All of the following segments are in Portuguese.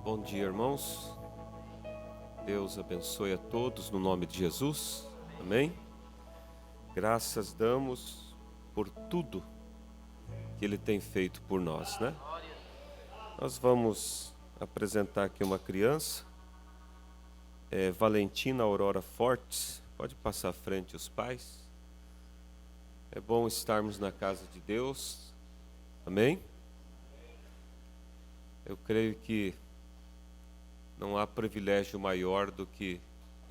Bom dia, irmãos. Deus abençoe a todos no nome de Jesus. Amém? Graças damos por tudo que Ele tem feito por nós, né? Nós vamos apresentar aqui uma criança, Valentina Aurora Fortes. Pode passar à frente os pais. É bom estarmos na casa de Deus. Amém? Eu creio que não há privilégio maior do que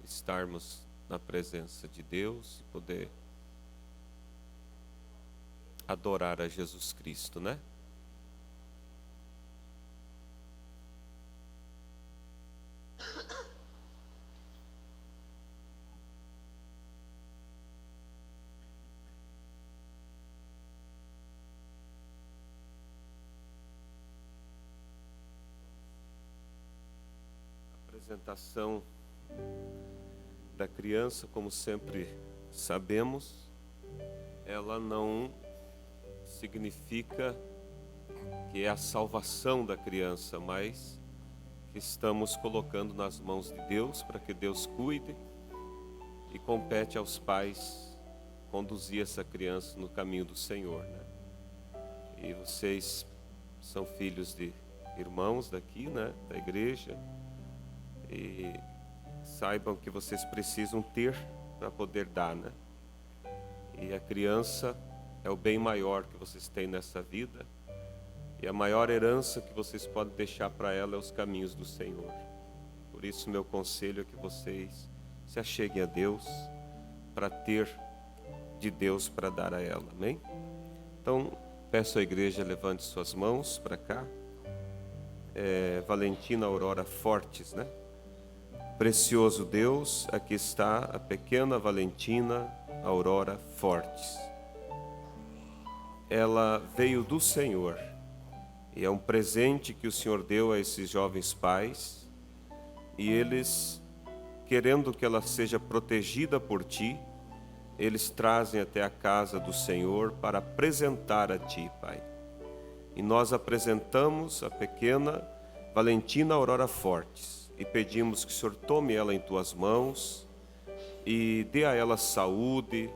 estarmos na presença de Deus e poder adorar a Jesus Cristo, né? Apresentação da criança, como sempre sabemos, ela não significa que é a salvação da criança, mas que estamos colocando nas mãos de Deus para que Deus cuide, e compete aos pais conduzir essa criança no caminho do Senhor, né? E vocês são filhos de irmãos daqui, né, da igreja, e saibam que vocês precisam ter para poder dar, né? E a criança é o bem maior que vocês têm nessa vida, e a maior herança que vocês podem deixar para ela é os caminhos do Senhor. Por isso, meu conselho é que vocês se acheguem a Deus para ter de Deus para dar a ela, amém? Então, peço à igreja, levante suas mãos para cá. Valentina Aurora Fortes, né? Precioso Deus, aqui está a pequena Valentina Aurora Fortes. Ela veio do Senhor e é um presente que o Senhor deu a esses jovens pais, e eles, querendo que ela seja protegida por Ti, eles trazem até a casa do Senhor para apresentar a Ti, Pai. E nós apresentamos a pequena Valentina Aurora Fortes e pedimos que o Senhor tome ela em Tuas mãos e dê a ela saúde,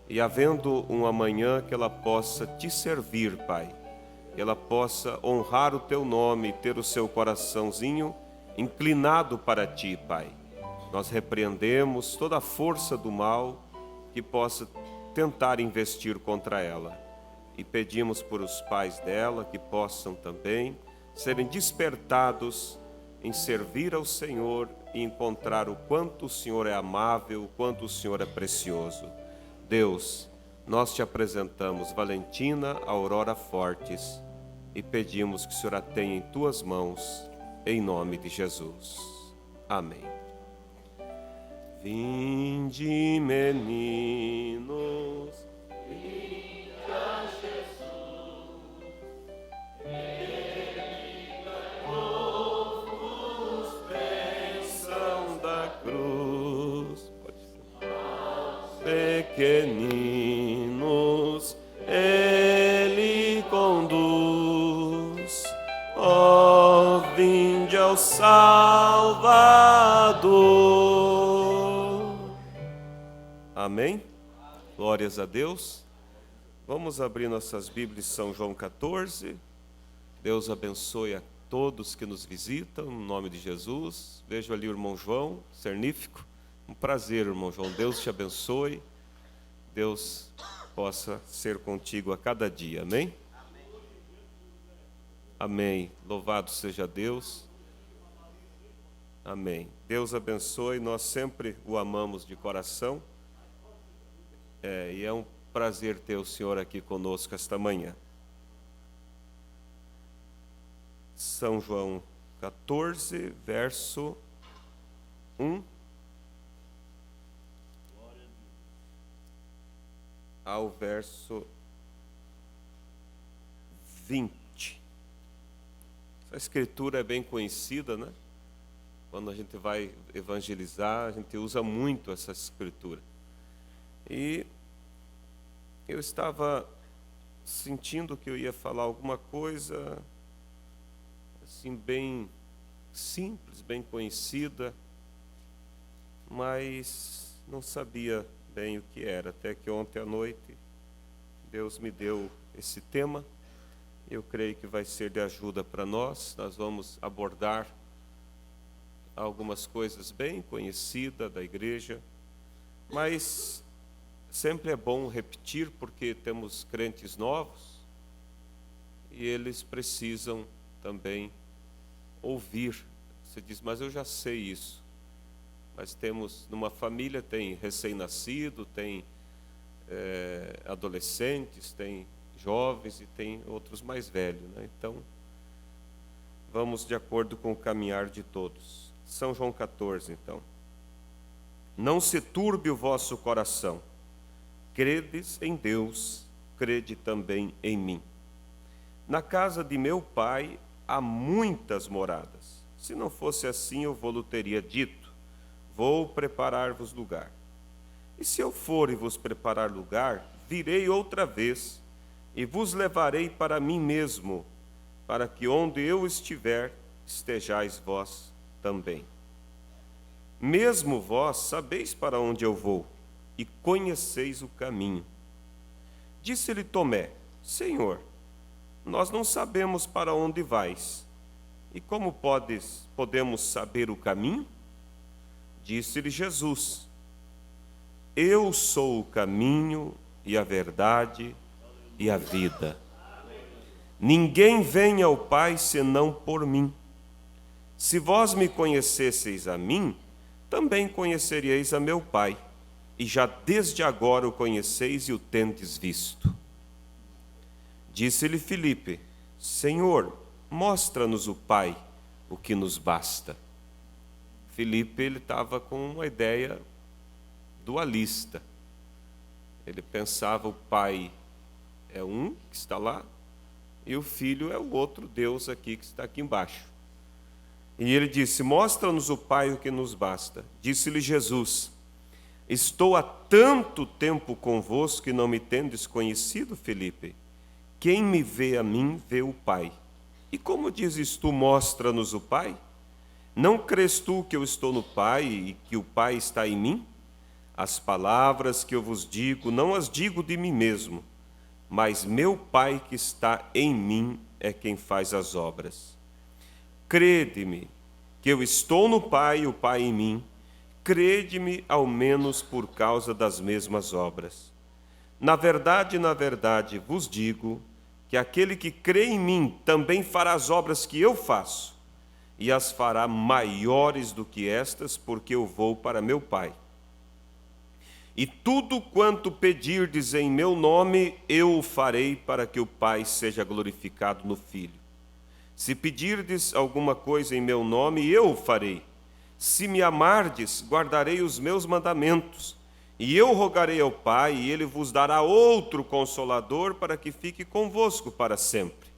e havendo um amanhã que ela possa Te servir, Pai, que ela possa honrar o Teu nome e ter o seu coraçãozinho inclinado para Ti, Pai. Nós repreendemos toda a força do mal que possa tentar investir contra ela, e pedimos por os pais dela que possam também serem despertados em servir ao Senhor e encontrar o quanto o Senhor é amável, o quanto o Senhor é precioso. Deus, nós Te apresentamos Valentina Aurora Fortes e pedimos que o Senhor a tenha em Tuas mãos, em nome de Jesus. Amém. Vinde, meninos, vinde a Jesus, Ele ganhou-vos bênção da cruz. Pequeninos, Ele conduz, ó, vinde ao Salvador. Amém? Glórias a Deus. Vamos abrir nossas Bíblias em São João 14. Deus abençoe a todos que nos visitam, no nome de Jesus. Vejo ali o irmão João, cernífico. Um prazer, irmão João. Deus te abençoe. Deus possa ser contigo a cada dia. Amém? Amém. Louvado seja Deus. Amém. Deus abençoe. Nós sempre o amamos de coração. E é um prazer ter o Senhor aqui conosco esta manhã. São João 14, verso 1 ao verso 20. Essa escritura é bem conhecida, né? Quando a gente vai evangelizar, a gente usa muito essa escritura. E eu estava sentindo que eu ia falar alguma coisa assim bem simples, bem conhecida, mas não sabia bem o que era, até que ontem à noite Deus me deu esse tema. Eu creio que vai ser de ajuda para nós. Nós vamos abordar algumas coisas bem conhecidas da igreja, mas sempre é bom repetir, porque temos crentes novos e eles precisam também ouvir. Você diz, mas eu já sei isso. Mas temos, numa família, tem recém-nascido, tem adolescentes, tem jovens e tem outros mais velhos, né? Então, vamos de acordo com o caminhar de todos. São João 14, então. Não se turbe o vosso coração. Credes em Deus, crede também em mim. Na casa de meu Pai há muitas moradas. Se não fosse assim, eu vou-lhe teria dito, vou preparar-vos lugar. E se eu for e vos preparar lugar, virei outra vez e vos levarei para mim mesmo, para que onde eu estiver, estejais vós também. Mesmo vós sabeis para onde eu vou, e conheceis o caminho. Disse-lhe Tomé, Senhor, nós não sabemos para onde vais, e como podemos saber o caminho? Disse-lhe Jesus, eu sou o caminho e a verdade e a vida. Ninguém vem ao Pai senão por mim. Se vós me conhecesseis a mim, também conheceríeis a meu Pai, e já desde agora o conheceis e o tendes visto. Disse-lhe Filipe, Senhor, mostra-nos o Pai, o que nos basta. Filipe, ele estava com uma ideia dualista. Ele pensava o Pai é um que está lá, e o Filho é o outro Deus aqui que está aqui embaixo. E ele disse, mostra-nos o Pai, o que nos basta. Disse-lhe Jesus, estou há tanto tempo convosco que não me tendes conhecido, Filipe? Quem me vê a mim, vê o Pai. E como dizes tu, mostra-nos o Pai? Não crês tu que eu estou no Pai e que o Pai está em mim? As palavras que eu vos digo, não as digo de mim mesmo, mas meu Pai que está em mim é quem faz as obras. Crede-me que eu estou no Pai e o Pai em mim. Crede-me ao menos por causa das mesmas obras. Na verdade, vos digo que aquele que crê em mim também fará as obras que eu faço, e as fará maiores do que estas, porque eu vou para meu Pai. E tudo quanto pedirdes em meu nome, eu o farei para que o Pai seja glorificado no Filho. Se pedirdes alguma coisa em meu nome, eu o farei. Se me amardes, guardarei os meus mandamentos. E eu rogarei ao Pai, e ele vos dará outro Consolador para que fique convosco para sempre.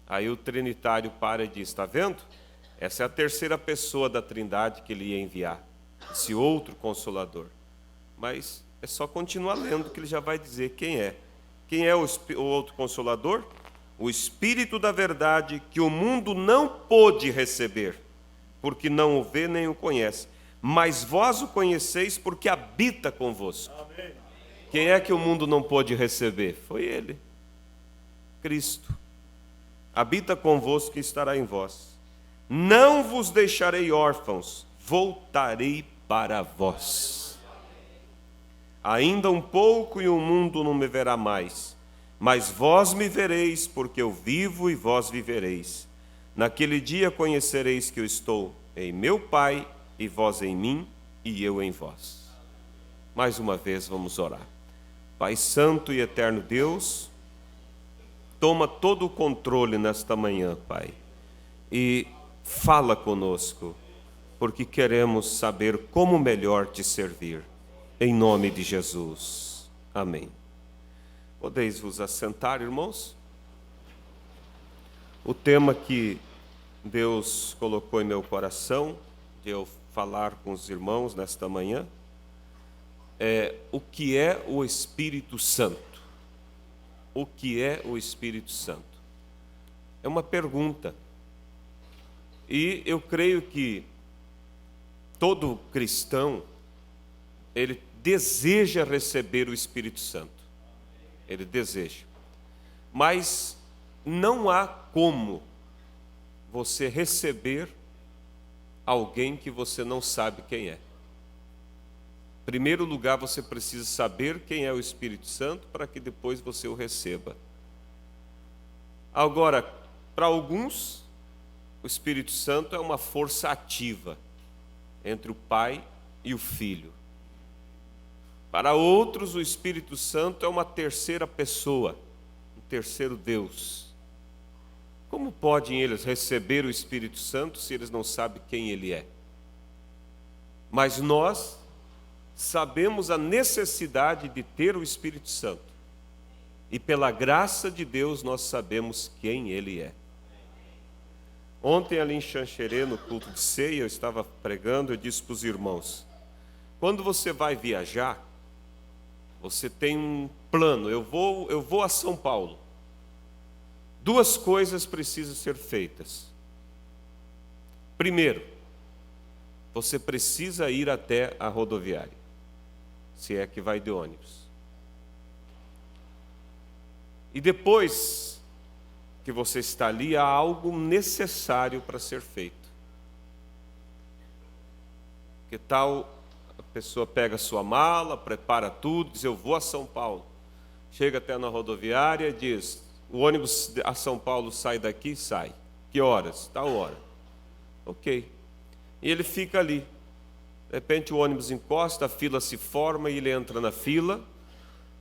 Aí o Trinitário para e diz, está vendo? Essa é a terceira pessoa da Trindade que ele ia enviar, esse outro Consolador. Mas é só continuar lendo que ele já vai dizer quem é. Quem é o outro Consolador? O Espírito da verdade que o mundo não pôde receber, porque não o vê nem o conhece. Mas vós o conheceis porque habita convosco. Amém. Quem é que o mundo não pôde receber? Foi ele, Cristo. Habita convosco e estará em vós. Não vos deixarei órfãos, voltarei para vós. Ainda um pouco e o mundo não me verá mais, mas vós me vereis, porque eu vivo e vós vivereis. Naquele dia conhecereis que eu estou em meu Pai, e vós em mim, e eu em vós. Mais uma vez vamos orar. Pai Santo e Eterno Deus, toma todo o controle nesta manhã, Pai, e fala conosco, porque queremos saber como melhor te servir. Em nome de Jesus. Amém. Podeis vos assentar, irmãos? O tema que Deus colocou em meu coração, de eu falar com os irmãos nesta manhã, é o que é o Espírito Santo. O que é o Espírito Santo? É uma pergunta. E eu creio que todo cristão, ele deseja receber o Espírito Santo. Ele deseja. Mas não há como você receber alguém que você não sabe quem é. Em primeiro lugar, você precisa saber quem é o Espírito Santo para que depois você o receba. Agora, para alguns, o Espírito Santo é uma força ativa entre o Pai e o Filho. Para outros, o Espírito Santo é uma terceira pessoa, um terceiro Deus. Como podem eles receber o Espírito Santo se eles não sabem quem ele é? Mas nós sabemos a necessidade de ter o Espírito Santo. E pela graça de Deus nós sabemos quem ele é. Ontem ali em Xanxerê, no culto de ceia, eu estava pregando, eu disse para os irmãos, quando você vai viajar, você tem um plano, eu vou a São Paulo. Duas coisas precisam ser feitas. Primeiro, você precisa ir até a rodoviária, se é que vai de ônibus. E depois que você está ali, há algo necessário para ser feito. Que tal a pessoa pega a sua mala, prepara tudo, diz, eu vou a São Paulo. Chega até na rodoviária e diz, o ônibus a São Paulo sai daqui? Sai. Que horas? Tal hora. Ok. E ele fica ali. De repente o ônibus encosta, a fila se forma e ele entra na fila,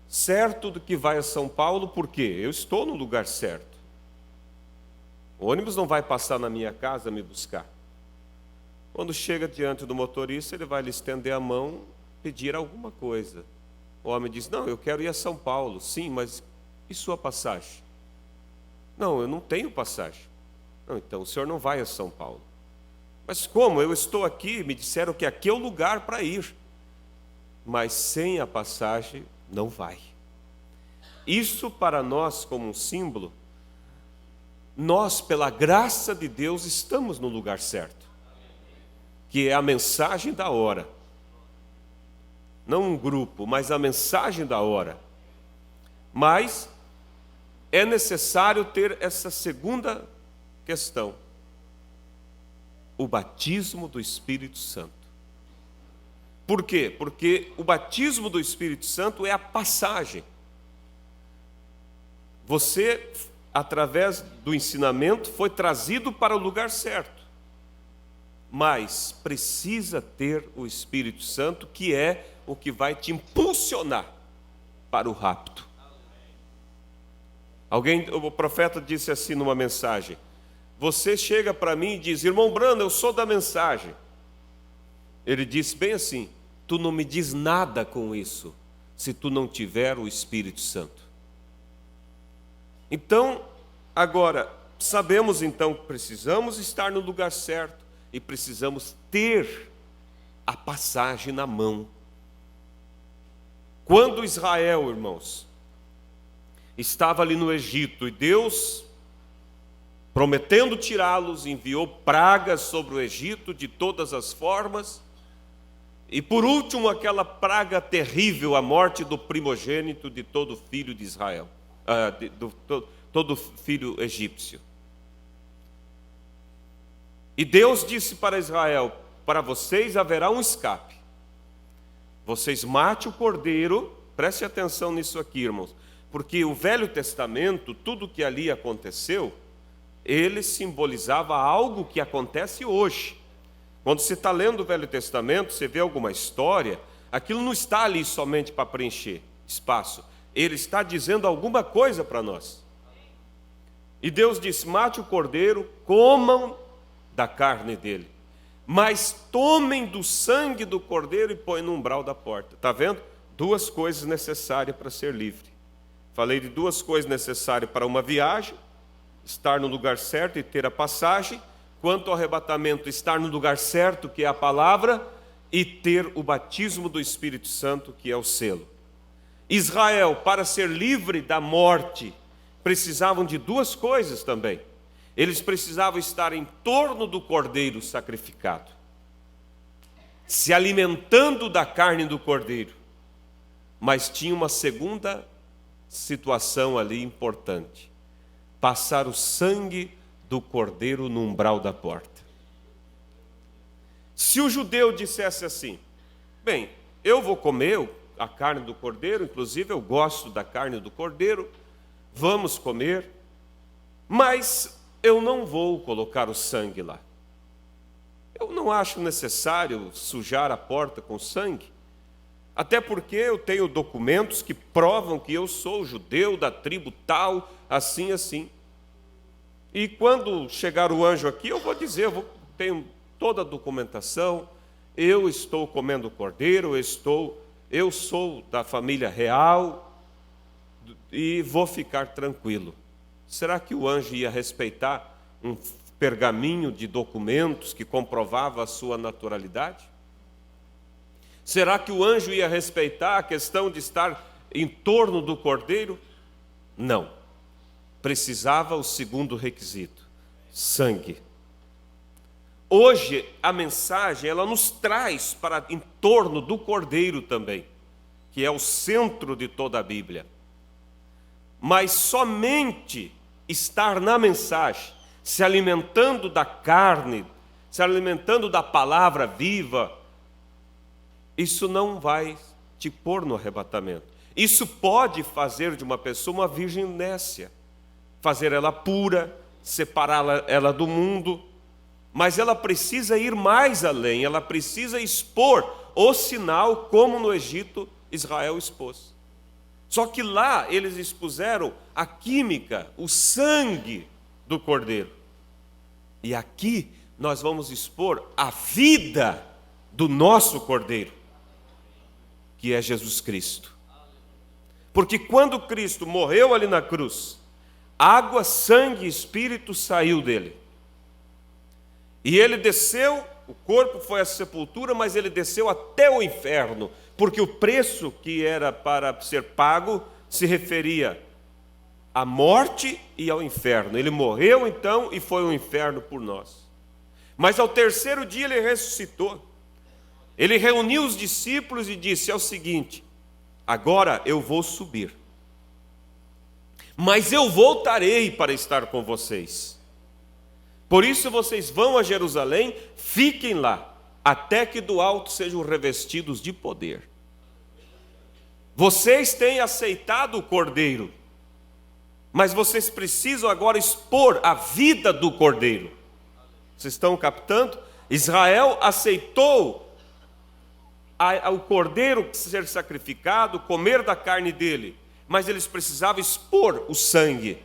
certo do que vai a São Paulo, por quê? Eu estou no lugar certo. O ônibus não vai passar na minha casa me buscar. Quando chega diante do motorista, ele vai lhe estender a mão, pedir alguma coisa. O homem diz, não, eu quero ir a São Paulo. Sim, mas e sua passagem? Não, eu não tenho passagem. Não, então o senhor não vai a São Paulo. Mas como? Eu estou aqui, me disseram que aqui é o lugar para ir. Mas sem a passagem, não vai. Isso para nós, como um símbolo, nós, pela graça de Deus, estamos no lugar certo, que é a mensagem da hora. Não um grupo, mas a mensagem da hora. Mas é necessário ter essa segunda questão: o batismo do Espírito Santo. Por quê? Porque o batismo do Espírito Santo é a passagem. Você, através do ensinamento, foi trazido para o lugar certo. Mas precisa ter o Espírito Santo, que é o que vai te impulsionar para o rapto. O profeta disse assim numa mensagem, você chega para mim e diz, irmão Brando, eu sou da mensagem. Ele disse bem assim, tu não me diz nada com isso, se tu não tiver o Espírito Santo. Então, agora, sabemos então que precisamos estar no lugar certo e precisamos ter a passagem na mão. Quando Israel, irmãos, estava ali no Egito e Deus, prometendo tirá-los, enviou pragas sobre o Egito de todas as formas, e por último aquela praga terrível, a morte do primogênito de todo filho de Israel, todo filho egípcio. E Deus disse para Israel, para vocês haverá um escape. Vocês matem o cordeiro, preste atenção nisso aqui, irmãos, porque o Velho Testamento, tudo que ali aconteceu, ele simbolizava algo que acontece hoje. Quando você está lendo o Velho Testamento, você vê alguma história, aquilo não está ali somente para preencher espaço, ele está dizendo alguma coisa para nós. E Deus disse, mate o cordeiro, comam da carne dele, mas tomem do sangue do cordeiro e põem no umbral da porta. Está vendo? Duas coisas necessárias para ser livre. Falei de duas coisas necessárias para uma viagem, estar no lugar certo e ter a passagem. Quanto ao arrebatamento, estar no lugar certo, que é a palavra, e ter o batismo do Espírito Santo, que é o selo. Israel, para ser livre da morte, precisavam de duas coisas também. Eles precisavam estar em torno do cordeiro sacrificado, se alimentando da carne do cordeiro. Mas tinha uma segunda situação ali importante: passar o sangue do cordeiro no umbral da porta. Se o judeu dissesse assim: bem, eu vou comer a carne do cordeiro, inclusive eu gosto da carne do cordeiro, vamos comer, mas eu não vou colocar o sangue lá. Eu não acho necessário sujar a porta com sangue, até porque eu tenho documentos que provam que eu sou judeu da tribo tal, assim, assim. E quando chegar o anjo aqui, eu vou dizer, tenho toda a documentação, eu estou comendo cordeiro, eu sou da família real e vou ficar tranquilo. Será que o anjo ia respeitar um pergaminho de documentos que comprovava a sua naturalidade? Será que o anjo ia respeitar a questão de estar em torno do cordeiro? Não. Precisava o segundo requisito: sangue. Hoje a mensagem ela nos traz para em torno do cordeiro também, que é o centro de toda a Bíblia. Mas somente estar na mensagem, se alimentando da carne, se alimentando da palavra viva, isso não vai te pôr no arrebatamento. Isso pode fazer de uma pessoa uma virgem nécia, fazer ela pura, separá-la ela do mundo, mas ela precisa ir mais além, ela precisa expor o sinal, como no Egito Israel expôs. Só que lá eles expuseram a química, o sangue do cordeiro. E aqui nós vamos expor a vida do nosso cordeiro, que é Jesus Cristo. Porque quando Cristo morreu ali na cruz, água, sangue e espírito saiu dele. E ele desceu, o corpo foi à sepultura, mas ele desceu até o inferno, porque o preço que era para ser pago se referia à morte e ao inferno. Ele morreu então e foi ao inferno por nós. Mas ao terceiro dia ele ressuscitou. Ele reuniu os discípulos e disse: é o seguinte, agora eu vou subir, mas eu voltarei para estar com vocês. Por isso vocês vão a Jerusalém, fiquem lá, até que do alto sejam revestidos de poder. Vocês têm aceitado o cordeiro, mas vocês precisam agora expor a vida do cordeiro. Vocês estão captando? Israel aceitou o cordeiro ser sacrificado, comer da carne dele, mas eles precisavam expor o sangue.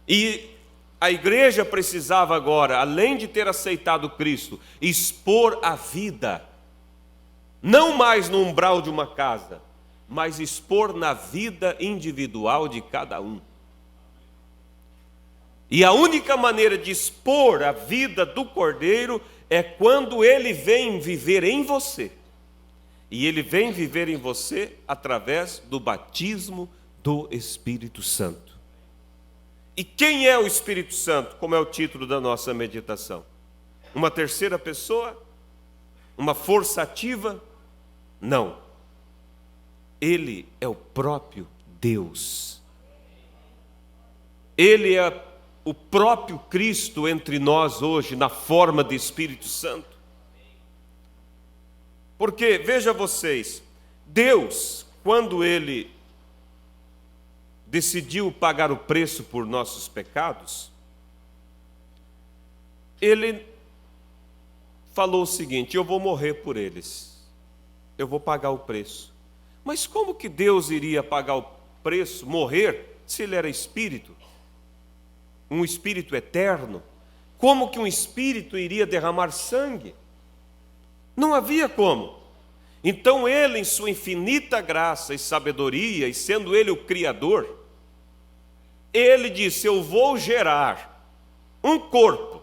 E a igreja precisava agora, além de ter aceitado Cristo, expor a vida, não mais no umbral de uma casa, mas expor na vida individual de cada um. E a única maneira de expor a vida do cordeiro é quando ele vem viver em você. E ele vem viver em você através do batismo do Espírito Santo. E quem é o Espírito Santo, como é o título da nossa meditação? Uma terceira pessoa? Uma força ativa? Não. Ele é o próprio Deus. Ele é o próprio Cristo entre nós hoje, na forma de Espírito Santo. Porque, veja vocês, Deus, quando Ele decidiu pagar o preço por nossos pecados, Ele falou o seguinte: eu vou morrer por eles, eu vou pagar o preço. Mas como que Deus iria pagar o preço, morrer, se Ele era Espírito? Um Espírito eterno? Como que um Espírito iria derramar sangue? Não havia como. Então Ele, em sua infinita graça e sabedoria, e sendo Ele o Criador, Ele disse: eu vou gerar um corpo,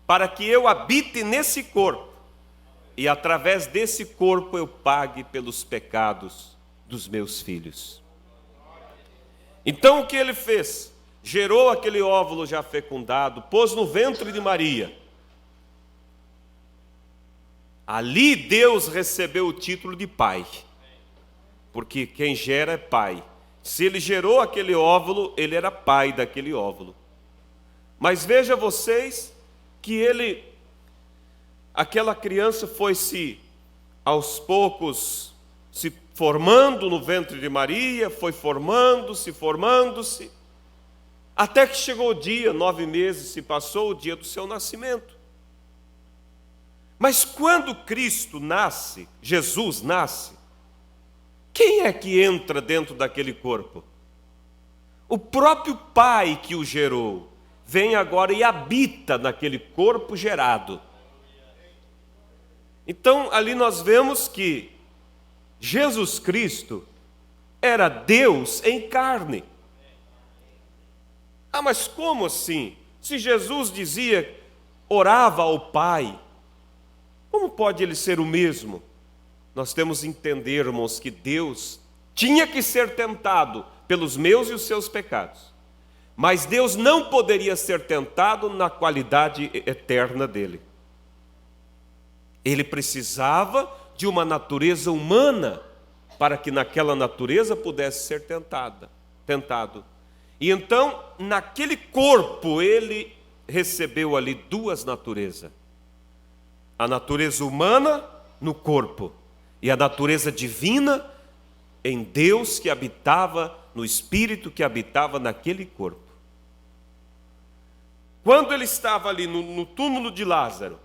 para que eu habite nesse corpo, e através desse corpo eu pague pelos pecados dos meus filhos. Então o que Ele fez? gerou aquele óvulo já fecundado, pôs no ventre de Maria. Ali Deus recebeu o título de pai, porque quem gera é pai. Se ele gerou aquele óvulo, ele era pai daquele óvulo. Mas veja vocês que aquela criança foi aos poucos se formando no ventre de Maria, foi formando-se, até que chegou o dia, 9 meses se passou, o dia do seu nascimento. Mas quando Cristo nasce, Jesus nasce, quem é que entra dentro daquele corpo? O próprio Pai que o gerou, vem agora e habita naquele corpo gerado. Então, ali nós vemos que Jesus Cristo era Deus em carne. Ah, mas como assim? Se Jesus orava ao Pai, como pode ele ser o mesmo? Nós temos que entender, irmãos, que Deus tinha que ser tentado pelos meus e os seus pecados. Mas Deus não poderia ser tentado na qualidade eterna dele. Ele precisava de uma natureza humana para que naquela natureza pudesse ser tentado. E então, naquele corpo, ele recebeu ali 2 naturezas. A natureza humana no corpo e a natureza divina em Deus que habitava, no Espírito que habitava naquele corpo. Quando ele estava ali no túmulo de Lázaro,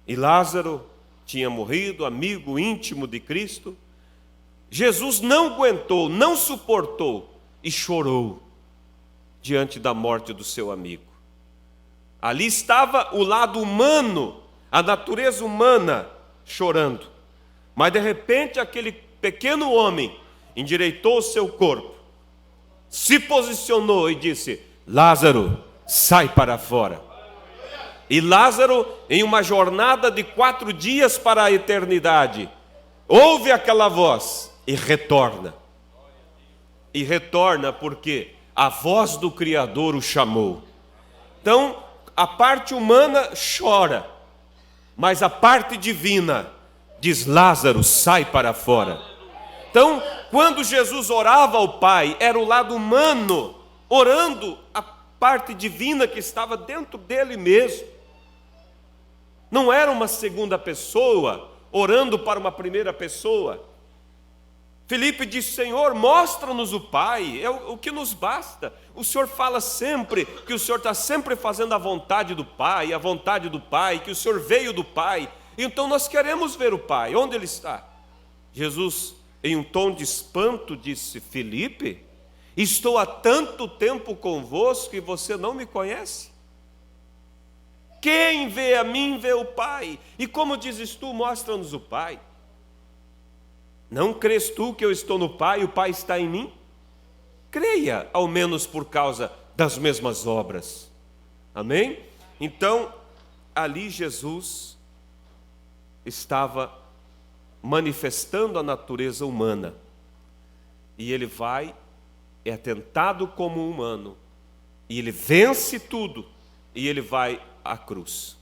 e Lázaro tinha morrido, amigo íntimo de Cristo, Jesus não aguentou, não suportou e chorou diante da morte do seu amigo. Ali estava o lado humano, a natureza humana chorando. Mas de repente aquele pequeno homem endireitou o seu corpo, se posicionou e disse: Lázaro, sai para fora. E Lázaro, em uma jornada de 4 dias para a eternidade, ouve aquela voz e retorna. E retorna porque a voz do Criador o chamou. Então, a parte humana chora, mas a parte divina diz: Lázaro, sai para fora. Então, quando Jesus orava ao Pai, era o lado humano orando a parte divina que estava dentro dele mesmo. Não era uma segunda pessoa orando para uma primeira pessoa. Filipe disse: Senhor, mostra-nos o Pai, é o que nos basta. O Senhor fala sempre que o Senhor está sempre fazendo a vontade do Pai, que o Senhor veio do Pai. Então nós queremos ver o Pai. Onde Ele está? Jesus, em um tom de espanto, disse: Filipe, estou há tanto tempo convosco e você não me conhece? Quem vê a mim, vê o Pai. E como dizes tu, mostra-nos o Pai. Não crês tu que eu estou no Pai e o Pai está em mim? Creia, ao menos por causa das mesmas obras. Amém? Então, ali Jesus estava manifestando a natureza humana. E ele é tentado como humano. E ele vence tudo. E ele vai à cruz.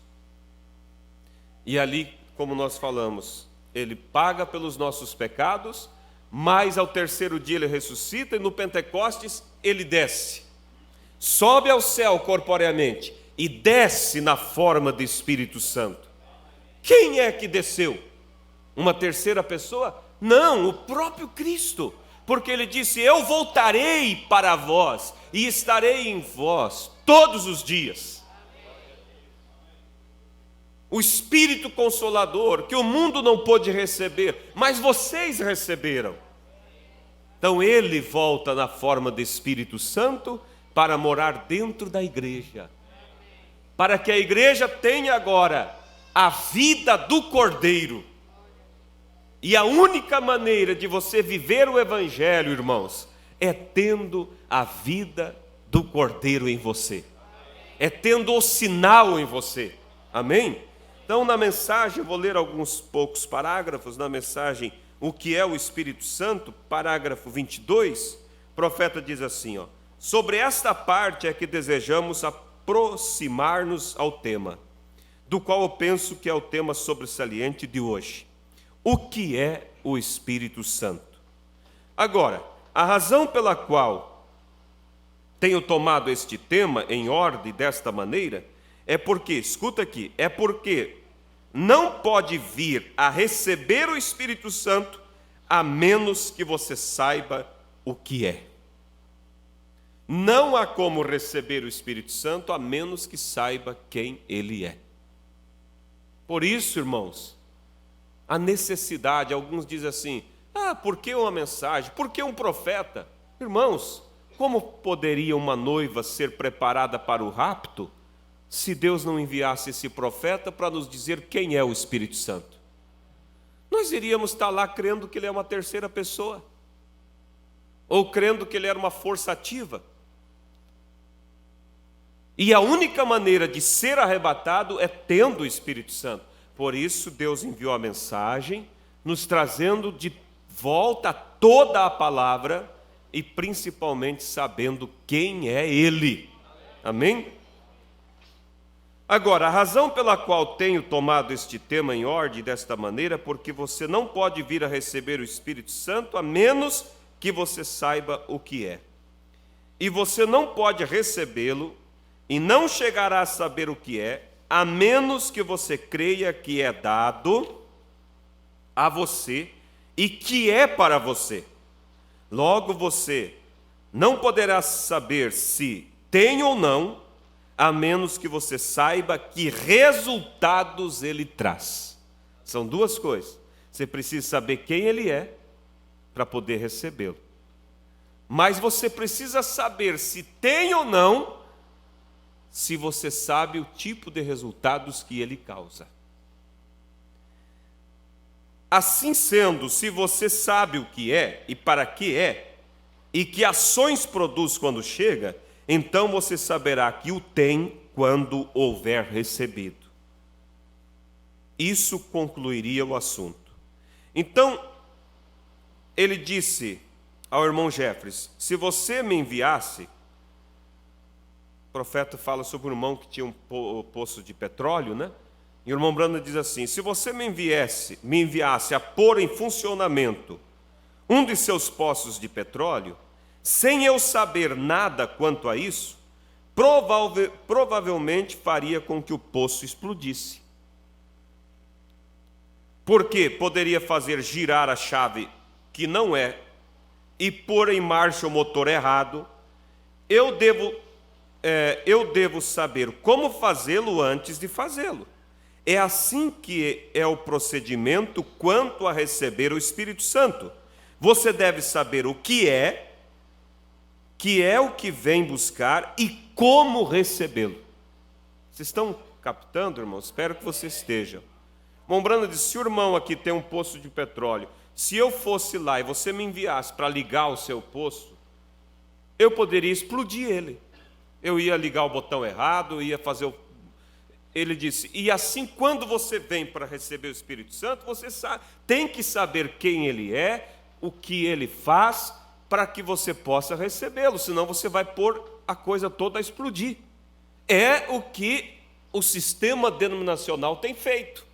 E ali, como nós falamos, ele paga pelos nossos pecados, mas ao terceiro dia ele ressuscita, e no Pentecostes ele desce, sobe ao céu corporeamente e desce na forma de Espírito Santo. Quem é que desceu? Uma terceira pessoa? Não, o próprio Cristo, porque ele disse: eu voltarei para vós e estarei em vós todos os dias. O Espírito Consolador, que o mundo não pôde receber, mas vocês receberam. Então ele volta na forma de Espírito Santo para morar dentro da igreja, para que a igreja tenha agora a vida do Cordeiro. E a única maneira de você viver o Evangelho, irmãos, é tendo a vida do Cordeiro em você, é tendo o sinal em você. Amém? Então, na mensagem, eu vou ler alguns poucos parágrafos. Na mensagem, o que é o Espírito Santo, parágrafo 22, o profeta diz assim: Sobre esta parte é que desejamos aproximar-nos ao tema, do qual eu penso que é o tema sobressalente de hoje. O que é o Espírito Santo? Agora, a razão pela qual tenho tomado este tema em ordem desta maneira é porque, escuta aqui, é porque não pode vir a receber o Espírito Santo a menos que você saiba o que é. Não há como receber o Espírito Santo a menos que saiba quem ele é. Por isso, irmãos, a necessidade, alguns dizem assim, por que uma mensagem? Por que um profeta? Irmãos, como poderia uma noiva ser preparada para o rapto se Deus não enviasse esse profeta para nos dizer quem é o Espírito Santo? Nós iríamos estar lá crendo que ele é uma terceira pessoa, ou crendo que ele era uma força ativa. E a única maneira de ser arrebatado é tendo o Espírito Santo. Por isso Deus enviou a mensagem, nos trazendo de volta toda a palavra e principalmente sabendo quem é Ele. Amém? Agora, a razão pela qual tenho tomado este tema em ordem desta maneira é porque você não pode vir a receber o Espírito Santo a menos que você saiba o que é. E você não pode recebê-lo e não chegará a saber o que é, a menos que você creia que é dado a você e que é para você. Logo, você não poderá saber se tem ou não, a menos que você saiba que resultados ele traz. São duas coisas. Você precisa saber quem ele é para poder recebê-lo. Mas você precisa saber se tem ou não, se você sabe o tipo de resultados que ele causa. Assim sendo, se você sabe o que é e para que é, e que ações produz quando chega, então você saberá que o tem quando houver recebido. Isso concluiria o assunto. Então, ele disse ao irmão Jeffries, se você me enviasse, o profeta fala sobre um irmão que tinha um poço de petróleo, né? E o irmão Branham diz assim, se você me enviasse a pôr em funcionamento um de seus poços de petróleo, sem eu saber nada quanto a isso, provavelmente faria com que o poço explodisse. Porque poderia fazer girar a chave que não é e pôr em marcha o motor errado. Eu devo saber como fazê-lo antes de fazê-lo. É assim que é o procedimento quanto a receber o Espírito Santo. Você deve saber o que é o que vem buscar e como recebê-lo. Vocês estão captando, irmãos? Espero que vocês estejam. Irmão Branham disse, se o irmão aqui tem um poço de petróleo, se eu fosse lá e você me enviasse para ligar o seu poço, eu poderia explodir ele. Eu ia ligar o botão errado, ia fazer o... Ele disse, e assim quando você vem para receber o Espírito Santo, você tem que saber quem ele é, o que ele faz, para que você possa recebê-lo, senão você vai pôr a coisa toda a explodir. É o que o sistema denominacional tem feito.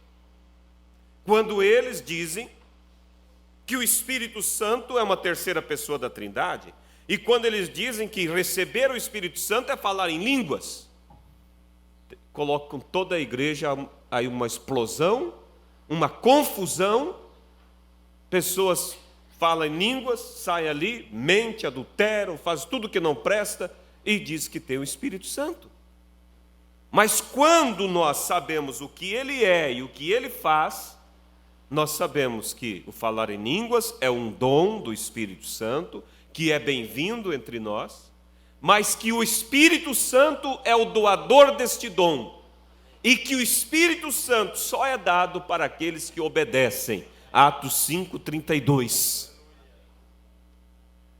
Quando eles dizem que o Espírito Santo é uma terceira pessoa da Trindade, e quando eles dizem que receber o Espírito Santo é falar em línguas, colocam toda a igreja aí uma explosão, uma confusão, pessoas falam em línguas, saem ali, mente, adulteram, faz tudo que não presta e diz que tem o Espírito Santo. Mas quando nós sabemos o que ele é e o que ele faz, nós sabemos que o falar em línguas é um dom do Espírito Santo, que é bem-vindo entre nós, mas que o Espírito Santo é o doador deste dom, e que o Espírito Santo só é dado para aqueles que obedecem. Atos 5:32.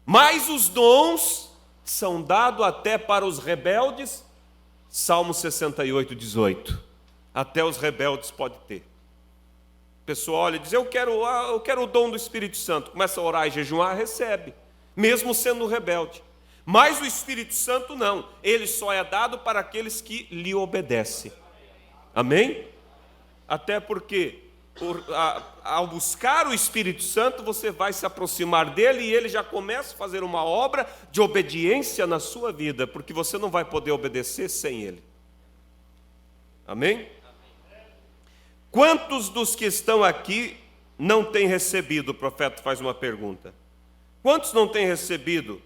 Mas os dons são dados até para os rebeldes, Salmo 68:18. Até os rebeldes pode ter. A pessoa olha e diz, eu quero o dom do Espírito Santo. Começa a orar e jejuar, recebe, mesmo sendo rebelde. Mas o Espírito Santo não, ele só é dado para aqueles que lhe obedecem. Amém? Até porque, ao buscar o Espírito Santo, você vai se aproximar dele e ele já começa a fazer uma obra de obediência na sua vida, porque você não vai poder obedecer sem ele. Amém? Quantos dos que estão aqui não têm recebido? O profeta faz uma pergunta. Quantos não têm recebido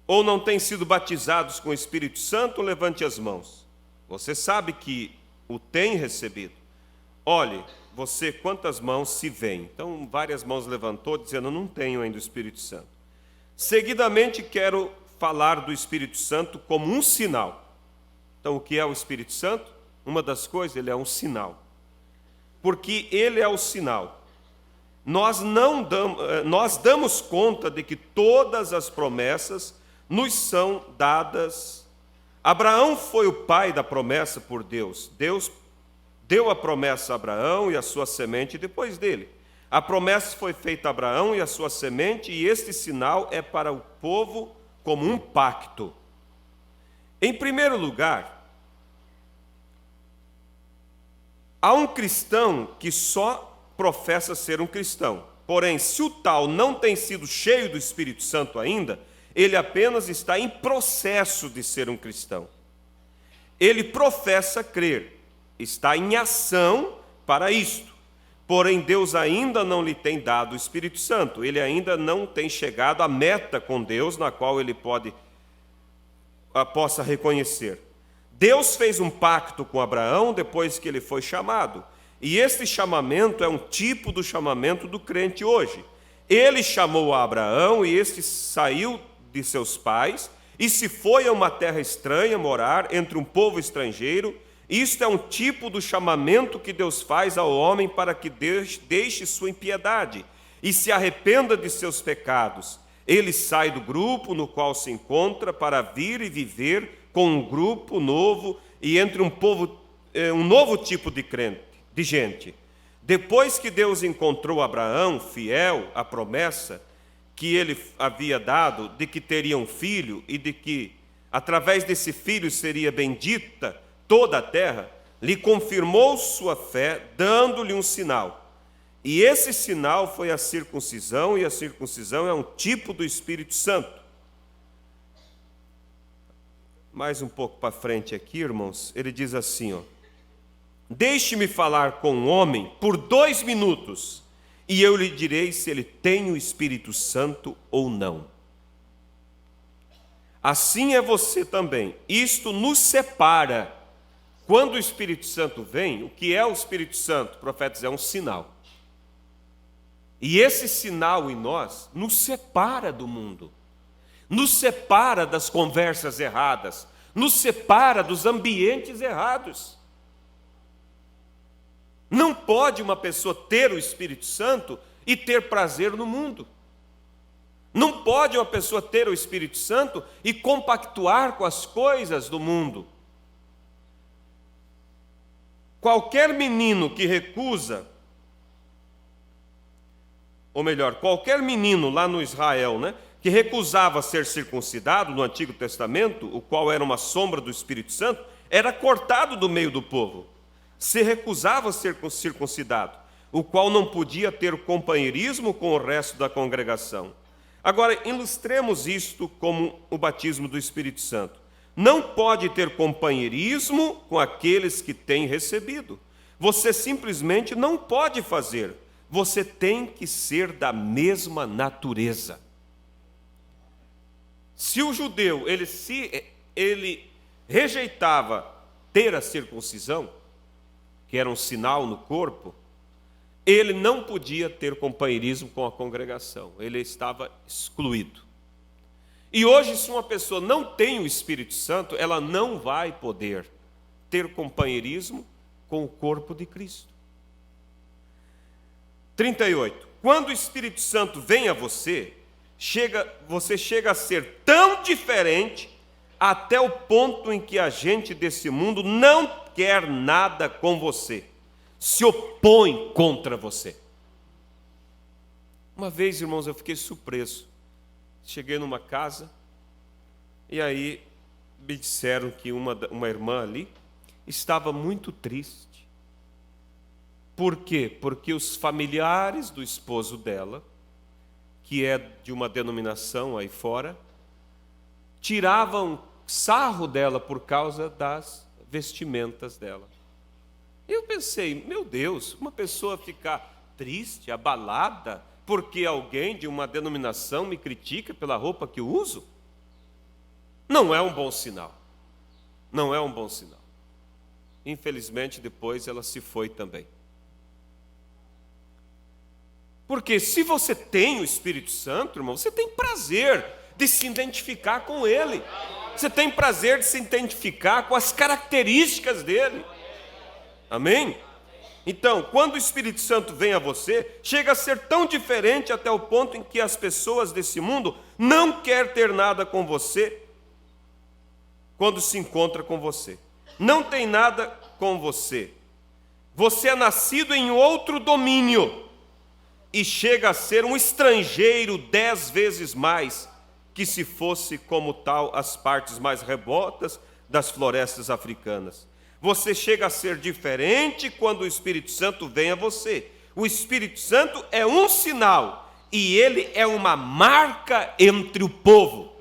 ou não têm sido batizados com o Espírito Santo? Levante as mãos. Você sabe que o tem recebido. Olhe, você quantas mãos se veem? Então, várias mãos levantou, dizendo, não tenho ainda o Espírito Santo. Seguidamente, quero falar do Espírito Santo como um sinal. Então, o que é o Espírito Santo? Uma das coisas, ele é um sinal. Porque ele é o sinal. Nós damos conta de que todas as promessas nos são dadas. Abraão foi o pai da promessa por Deus. Deus deu a promessa a Abraão e a sua semente depois dele. A promessa foi feita a Abraão e a sua semente, e este sinal é para o povo como um pacto. Em primeiro lugar, há um cristão que só professa ser um cristão. Porém, se o tal não tem sido cheio do Espírito Santo ainda, ele apenas está em processo de ser um cristão. Ele professa crer, está em ação para isto. Porém, Deus ainda não lhe tem dado o Espírito Santo. Ele ainda não tem chegado à meta com Deus, na qual ele possa reconhecer. Deus fez um pacto com Abraão depois que ele foi chamado. E este chamamento é um tipo do chamamento do crente hoje. Ele chamou a Abraão e este saiu de seus pais e se foi a uma terra estranha morar entre um povo estrangeiro. Isto é um tipo do chamamento que Deus faz ao homem para que Deus deixe sua impiedade e se arrependa de seus pecados. Ele sai do grupo no qual se encontra para vir e viver com um grupo novo e entre um novo tipo de gente. Depois que Deus encontrou Abraão fiel à promessa que ele havia dado de que teria um filho e de que através desse filho seria bendita toda a terra, lhe confirmou sua fé, dando-lhe um sinal. E esse sinal foi a circuncisão, e a circuncisão é um tipo do Espírito Santo. Mais um pouco para frente aqui, irmãos, ele diz assim, deixe-me falar com um homem por 2 minutos, e eu lhe direi se ele tem o Espírito Santo ou não. Assim é você também. Isto nos separa. Quando o Espírito Santo vem, o que é o Espírito Santo? Profetas, é um sinal. E esse sinal em nós nos separa do mundo, nos separa das conversas erradas, nos separa dos ambientes errados. Não pode uma pessoa ter o Espírito Santo e ter prazer no mundo. Não pode uma pessoa ter o Espírito Santo e compactuar com as coisas do mundo. Qualquer menino que recusa, ou melhor, qualquer menino lá no Israel, que recusava ser circuncidado no Antigo Testamento, o qual era uma sombra do Espírito Santo, era cortado do meio do povo. Se recusava a ser circuncidado, o qual não podia ter companheirismo com o resto da congregação. Agora, ilustremos isto como o batismo do Espírito Santo. Não pode ter companheirismo com aqueles que têm recebido. Você simplesmente não pode fazer. Você tem que ser da mesma natureza. Se o judeu ele rejeitava ter a circuncisão, que era um sinal no corpo, ele não podia ter companheirismo com a congregação. Ele estava excluído. E hoje, se uma pessoa não tem o Espírito Santo, ela não vai poder ter companheirismo com o corpo de Cristo. 38. Quando o Espírito Santo vem a você, você chega a ser tão diferente até o ponto em que a gente desse mundo não quer nada com você, se opõe contra você. Uma vez, irmãos, eu fiquei surpreso. Cheguei numa casa E aí me disseram que uma irmã ali estava muito triste. Por quê? Porque os familiares do esposo dela, que é de uma denominação aí fora, tiravam sarro dela por causa das vestimentas dela. Eu pensei, meu Deus, uma pessoa ficar triste, abalada, porque alguém de uma denominação me critica pela roupa que eu uso? Não é um bom sinal. Não é um bom sinal. Infelizmente, depois ela se foi também. Porque se você tem o Espírito Santo, irmão, você tem prazer de se identificar com Ele. Você tem prazer de se identificar com as características dele. Amém? Então, quando o Espírito Santo vem a você, chega a ser tão diferente até o ponto em que as pessoas desse mundo não querem ter nada com você quando se encontra com você. Não tem nada com você. Você é nascido em outro domínio e chega a ser um estrangeiro 10 vezes mais que se fosse como tal as partes mais remotas das florestas africanas. Você chega a ser diferente quando o Espírito Santo vem a você. O Espírito Santo é um sinal e ele é uma marca entre o povo.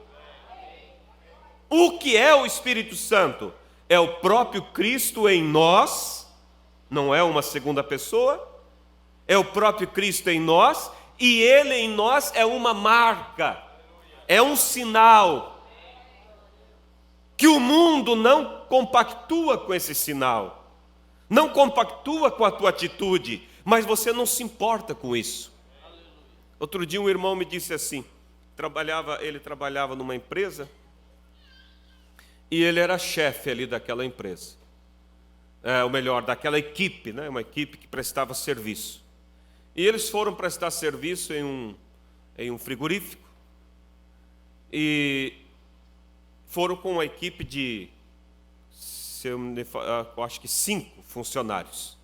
O que é o Espírito Santo? É o próprio Cristo em nós, não é uma segunda pessoa, é o próprio Cristo em nós, e ele em nós é uma marca, é um sinal, que o mundo não compactua com esse sinal, não compactua com a tua atitude, mas você não se importa com isso. Outro dia um irmão me disse assim, ele trabalhava numa empresa, e ele era chefe ali daquela empresa, ou melhor, daquela equipe, né? Uma equipe que prestava serviço. E eles foram prestar serviço em um frigorífico, e foram com uma equipe de, eu acho que 5 funcionários.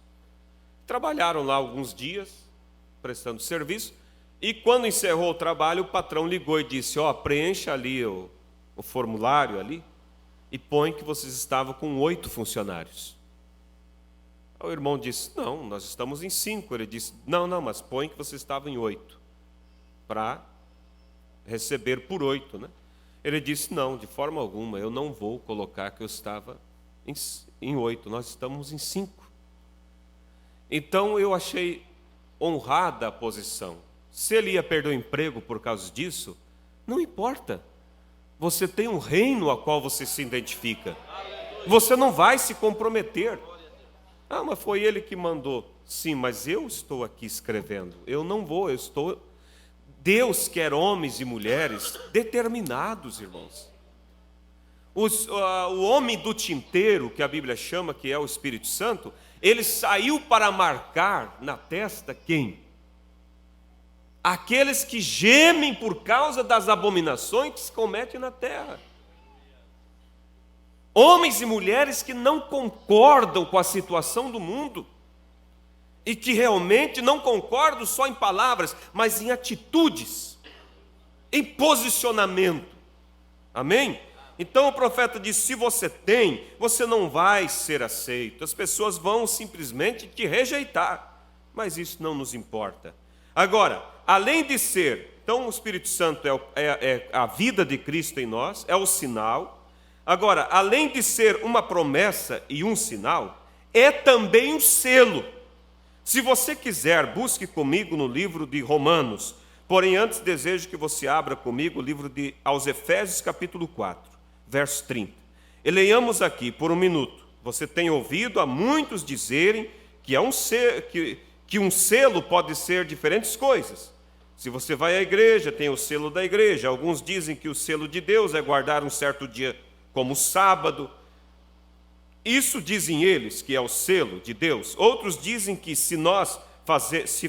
Trabalharam lá alguns dias, prestando serviço, e quando encerrou o trabalho, o patrão ligou e disse, preencha ali o formulário ali, e põe que vocês estavam com 8 funcionários. O irmão disse, não, nós estamos em 5. Ele disse, não, mas põe que vocês estavam em 8, para receber por 8, né? Ele disse, não, de forma alguma, eu não vou colocar que eu estava em 8, nós estamos em 5. Então eu achei honrada a posição. Se ele ia perder o emprego por causa disso, não importa. Você tem um reino ao qual você se identifica. Você não vai se comprometer. Mas foi ele que mandou. Sim, mas eu estou aqui escrevendo. Eu não vou, Deus quer homens e mulheres determinados, irmãos. O homem do tinteiro, que a Bíblia chama, que é o Espírito Santo, ele saiu para marcar na testa quem? Aqueles que gemem por causa das abominações que se cometem na terra. Homens e mulheres que não concordam com a situação do mundo, e que realmente não concordam só em palavras, mas em atitudes, em posicionamento. Amém? Então o profeta diz, se você tem, você não vai ser aceito. As pessoas vão simplesmente te rejeitar, mas isso não nos importa. Agora, além de ser, então o Espírito Santo é a vida de Cristo em nós, é o sinal. Agora, além de ser uma promessa e um sinal, é também um selo. Se você quiser, busque comigo no livro de Romanos. Porém, antes desejo que você abra comigo o livro aos Efésios capítulo 4, verso 30. E leiamos aqui por um minuto. Você tem ouvido a muitos dizerem que um selo pode ser diferentes coisas. Se você vai à igreja, tem o selo da igreja. Alguns dizem que o selo de Deus é guardar um certo dia como o sábado. Isso dizem eles que é o selo de Deus. Outros dizem que se nós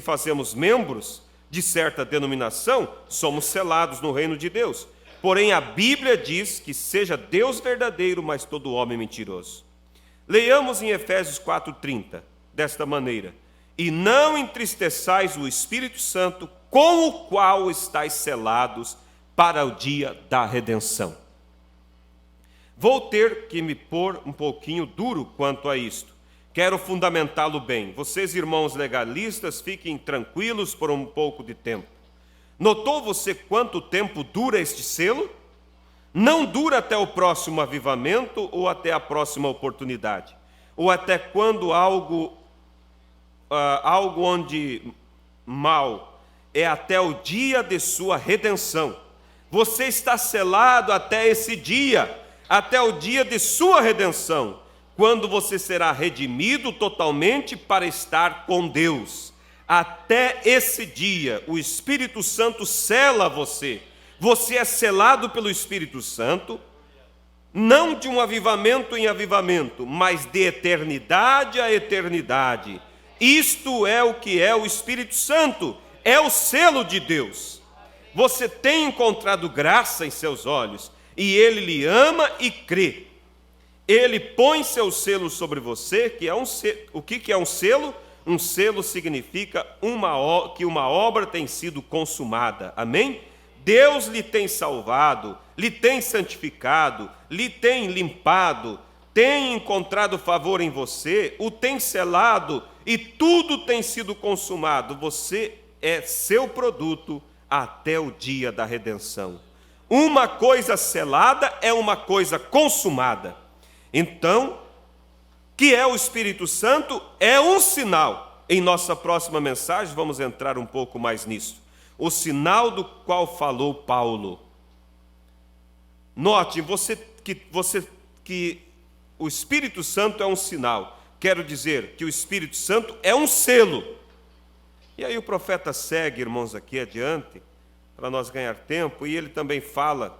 fazemos membros de certa denominação, somos selados no reino de Deus. Porém, a Bíblia diz que seja Deus verdadeiro, mas todo homem mentiroso. Leiamos em Efésios 4:30, desta maneira: e não entristeçais o Espírito Santo, com o qual estáis selados para o dia da redenção. Vou ter que me pôr um pouquinho duro quanto a isto. Quero fundamentá-lo bem. Vocês, irmãos legalistas, fiquem tranquilos por um pouco de tempo. Notou você quanto tempo dura este selo? Não dura até o próximo avivamento ou até a próxima oportunidade. Ou até quando algo onde mal é até o dia de sua redenção. Você está selado até esse dia, até o dia de sua redenção, quando você será redimido totalmente para estar com Deus. Até esse dia, o Espírito Santo sela você. Você é selado pelo Espírito Santo, não de um avivamento em avivamento, mas de eternidade a eternidade. Isto é o que é o Espírito Santo, é o selo de Deus. Você tem encontrado graça em seus olhos, e Ele lhe ama e crê. Ele põe seu selo sobre você, que é um selo. O que é um selo? Um selo significa que uma obra tem sido consumada. Amém? Deus lhe tem salvado, lhe tem santificado, lhe tem limpado, tem encontrado favor em você, o tem selado e tudo tem sido consumado. Você é seu produto até o dia da redenção. Uma coisa selada é uma coisa consumada. Então, que é o Espírito Santo? É um sinal. Em nossa próxima mensagem vamos entrar um pouco mais nisso. O sinal do qual falou Paulo. Note, que o Espírito Santo é um sinal. Quero dizer que o Espírito Santo é um selo. E aí o profeta segue, irmãos, aqui adiante, para nós ganhar tempo, e ele também fala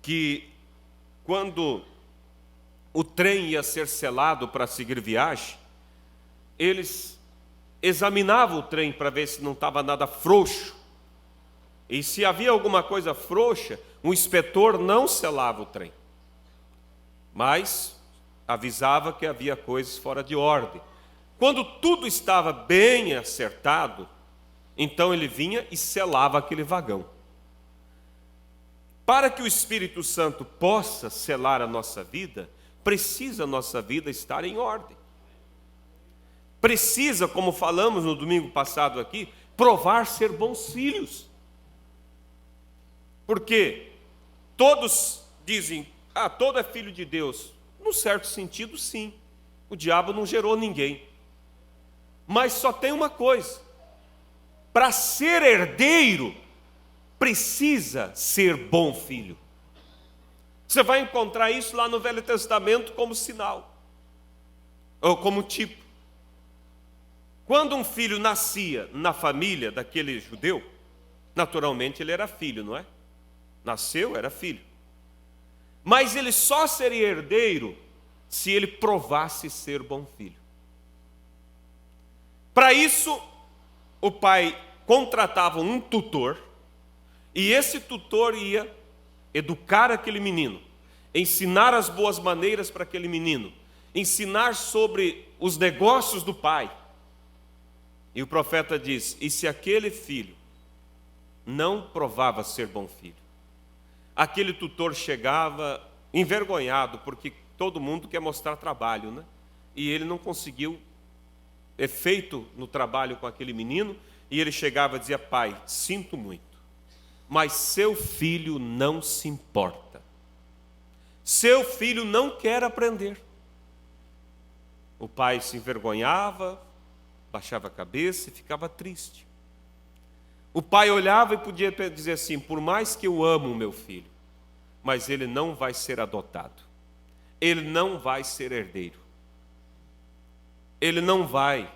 que quando o trem ia ser selado para seguir viagem, eles examinavam o trem para ver se não estava nada frouxo. E se havia alguma coisa frouxa, o inspetor não selava o trem, mas avisava que havia coisas fora de ordem. Quando tudo estava bem acertado, então ele vinha e selava aquele vagão. Para que o Espírito Santo possa selar a nossa vida, precisa a nossa vida estar em ordem. Precisa, como falamos no domingo passado aqui, provar ser bons filhos. Porque todos dizem, todo é filho de Deus. Num certo sentido, sim. O diabo não gerou ninguém. Mas só tem uma coisa. Para ser herdeiro, precisa ser bom filho. Você vai encontrar isso lá no Velho Testamento como sinal. Ou como tipo. Quando um filho nascia na família daquele judeu, naturalmente ele era filho, não é? Nasceu, era filho. Mas ele só seria herdeiro se ele provasse ser bom filho. Para isso, o pai contratava um tutor, e esse tutor ia educar aquele menino, ensinar as boas maneiras para aquele menino, ensinar sobre os negócios do pai. E o profeta diz: e se aquele filho não provava ser bom filho? Aquele tutor chegava envergonhado, porque todo mundo quer mostrar trabalho, né? E ele não conseguiu efeito no trabalho com aquele menino, e ele chegava e dizia: pai, sinto muito, mas seu filho não se importa. Seu filho não quer aprender. O pai se envergonhava, baixava a cabeça e ficava triste. O pai olhava e podia dizer assim: por mais que eu amo o meu filho, mas ele não vai ser adotado. Ele não vai ser herdeiro. Ele não vai,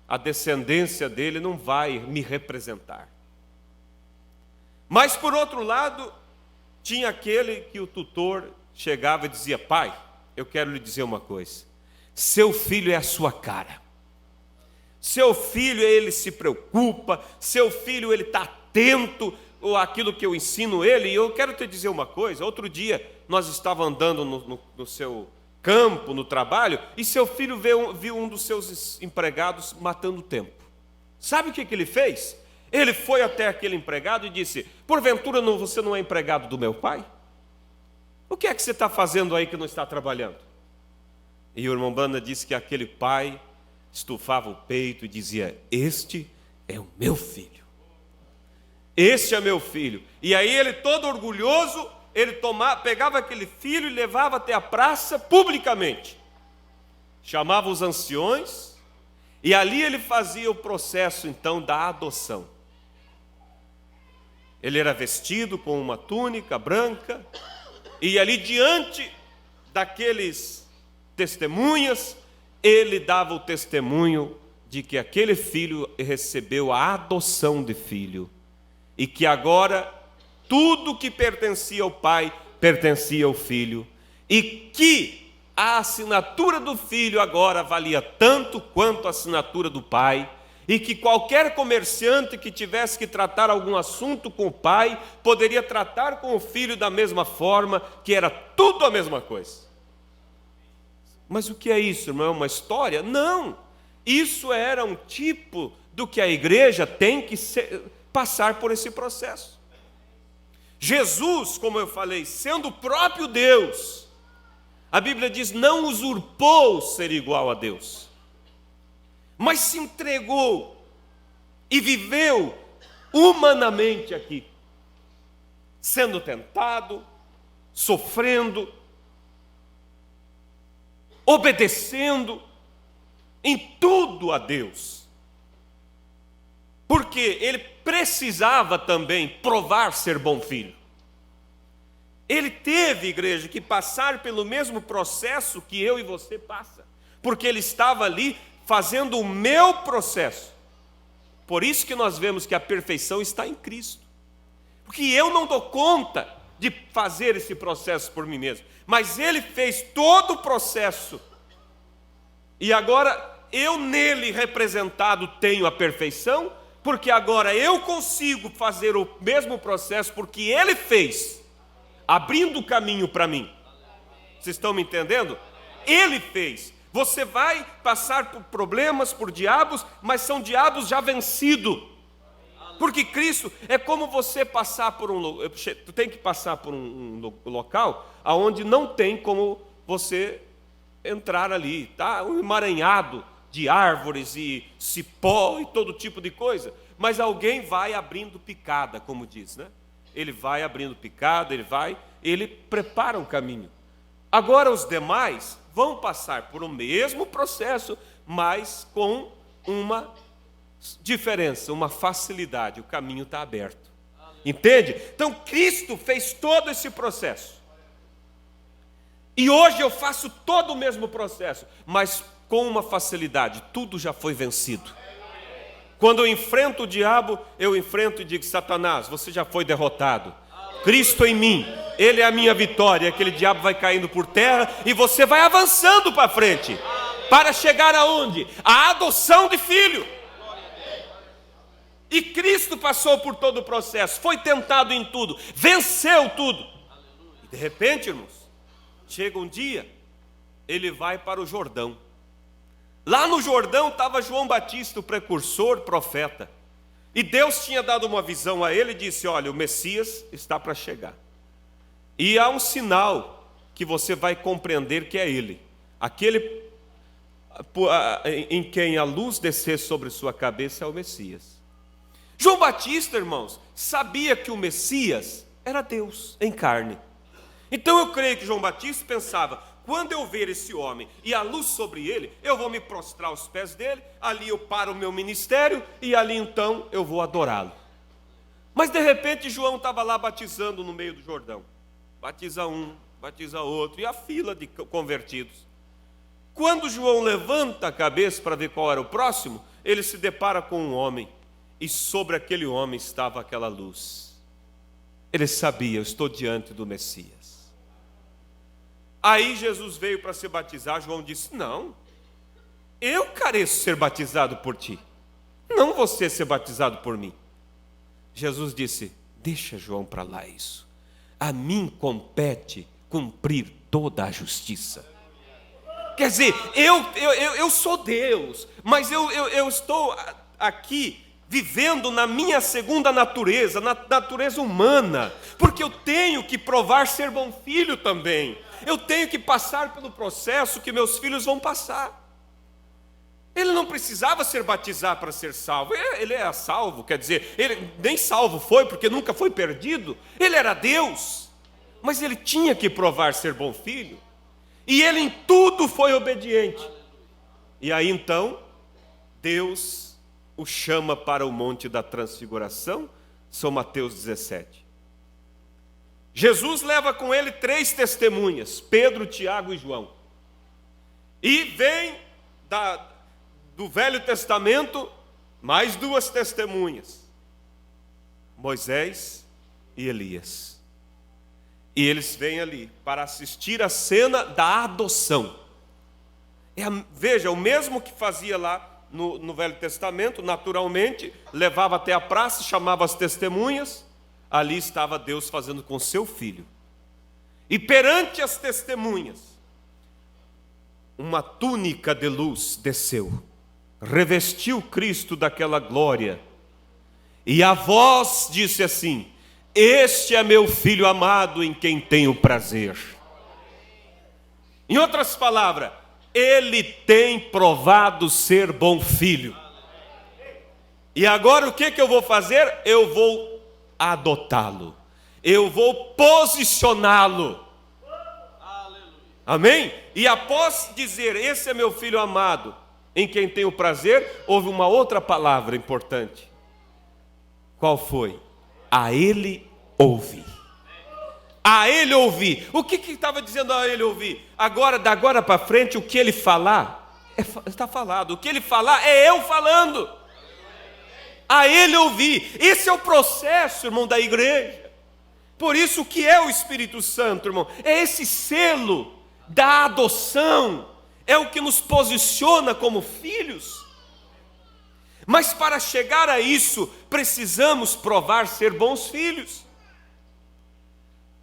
a descendência dele não vai me representar. Mas por outro lado, tinha aquele que o tutor chegava e dizia: pai, eu quero lhe dizer uma coisa. Seu filho é a sua cara. Seu filho, ele se preocupa, seu filho, ele está atento àquilo que eu ensino ele. E eu quero te dizer uma coisa: outro dia nós estávamos andando no seu campo, no trabalho, e seu filho viu um dos seus empregados matando tempo. Sabe o que ele fez? Ele foi até aquele empregado e disse: porventura você não é empregado do meu pai? O que é que você está fazendo aí que não está trabalhando? E o irmão Banda disse que aquele pai estufava o peito e dizia: este é o meu filho. Este é meu filho. E aí ele, todo orgulhoso, ele pegava aquele filho e levava até a praça publicamente. Chamava os anciões e ali ele fazia o processo então da adoção. Ele era vestido com uma túnica branca e ali diante daqueles testemunhas, ele dava o testemunho de que aquele filho recebeu a adoção de filho e que agora tudo que pertencia ao pai pertencia ao filho e que a assinatura do filho agora valia tanto quanto a assinatura do pai e que qualquer comerciante que tivesse que tratar algum assunto com o pai poderia tratar com o filho da mesma forma, que era tudo a mesma coisa. Mas o que é isso, irmão? É uma história? Não! Isso era um tipo do que a igreja tem que passar por esse processo. Jesus, como eu falei, sendo o próprio Deus, a Bíblia diz, não usurpou ser igual a Deus, mas se entregou e viveu humanamente aqui, sendo tentado, sofrendo, obedecendo em tudo a Deus, porque ele precisava também provar ser bom filho. Ele teve, igreja, que passar pelo mesmo processo que eu e você passa, porque ele estava ali fazendo o meu processo. Por isso que nós vemos que a perfeição está em Cristo, porque eu não dou conta de fazer esse processo por mim mesmo, mas ele fez todo o processo, e agora eu nele representado tenho a perfeição, porque agora eu consigo fazer o mesmo processo, porque ele fez, abrindo o caminho para mim. Vocês estão me entendendo? Ele fez. Você vai passar por problemas, por diabos, mas são diabos já vencidos. Porque Cristo é como você passar por tu tem que passar por um local onde não tem como você entrar ali, tá? Um emaranhado de árvores e cipó e todo tipo de coisa. Mas alguém vai abrindo picada, como diz, né? Ele vai abrindo picada, ele prepara um caminho. Agora os demais vão passar por o mesmo processo, mas com uma diferença, uma facilidade. O caminho está aberto. Entende? Então Cristo fez todo esse processo. E hoje eu faço todo o mesmo processo, mas com uma facilidade. Tudo já foi vencido. Quando eu enfrento o diabo, eu enfrento e digo: Satanás, você já foi derrotado. Cristo em mim, Ele é a minha vitória. Aquele diabo vai caindo por terra e você vai avançando para frente. Para chegar aonde? A adoção de filho. E Cristo passou por todo o processo, foi tentado em tudo, venceu tudo. E de repente, irmãos, chega um dia, Ele vai para o Jordão. Lá no Jordão estava João Batista, o precursor, profeta. E Deus tinha dado uma visão a ele e disse: olha, o Messias está para chegar. E há um sinal que você vai compreender que é ele. Aquele em quem a luz descer sobre sua cabeça é o Messias. João Batista, irmãos, sabia que o Messias era Deus em carne. Então eu creio que João Batista pensava: quando eu ver esse homem e a luz sobre ele, eu vou me prostrar aos pés dele, ali eu paro o meu ministério e ali então eu vou adorá-lo. Mas de repente João estava lá batizando no meio do Jordão. Batiza um, batiza outro, e a fila de convertidos. Quando João levanta a cabeça para ver qual era o próximo, ele se depara com um homem, e sobre aquele homem estava aquela luz. Ele sabia: eu estou diante do Messias. Aí Jesus veio para ser batizado. João disse: não, eu careço ser batizado por ti, não você ser batizado por mim. Jesus disse: deixa, João, para lá isso. A mim compete cumprir toda a justiça. Quer dizer, eu sou Deus, mas eu estou aqui vivendo na minha segunda natureza, na natureza humana, porque eu tenho que provar ser bom filho também. Eu tenho que passar pelo processo que meus filhos vão passar. Ele não precisava ser batizado para ser salvo. Ele era salvo, quer dizer, ele nem salvo foi, porque nunca foi perdido. Ele era Deus, mas ele tinha que provar ser bom filho. E ele em tudo foi obediente. E aí então, Deus o chama para o Monte da Transfiguração, São Mateus 17. Jesus leva com ele 3 testemunhas, Pedro, Tiago e João. E vem do Velho Testamento mais 2 testemunhas, Moisés e Elias. E eles vêm ali para assistir a cena da adoção. Veja, o mesmo que fazia lá no Velho Testamento, naturalmente, levava até a praça, chamava as testemunhas, ali estava Deus fazendo com seu filho. E perante as testemunhas, uma túnica de luz desceu, revestiu Cristo daquela glória, e a voz disse assim: este é meu filho amado em quem tenho prazer. Em outras palavras, ele tem provado ser bom filho. E agora o que eu vou fazer? Eu vou adotá-lo. Eu vou posicioná-lo. Amém? E após dizer, esse é meu filho amado, em quem tenho prazer, houve uma outra palavra importante. Qual foi? A ele ouvi. A ele ouvir. O que estava dizendo a ele ouvir? Agora, da agora para frente, o que ele falar, está falado. O que ele falar é eu falando. A ele ouvir. Esse é o processo, irmão, da igreja. Por isso, o que é o Espírito Santo, irmão? É esse selo da adoção. É o que nos posiciona como filhos. Mas para chegar a isso, precisamos provar ser bons filhos.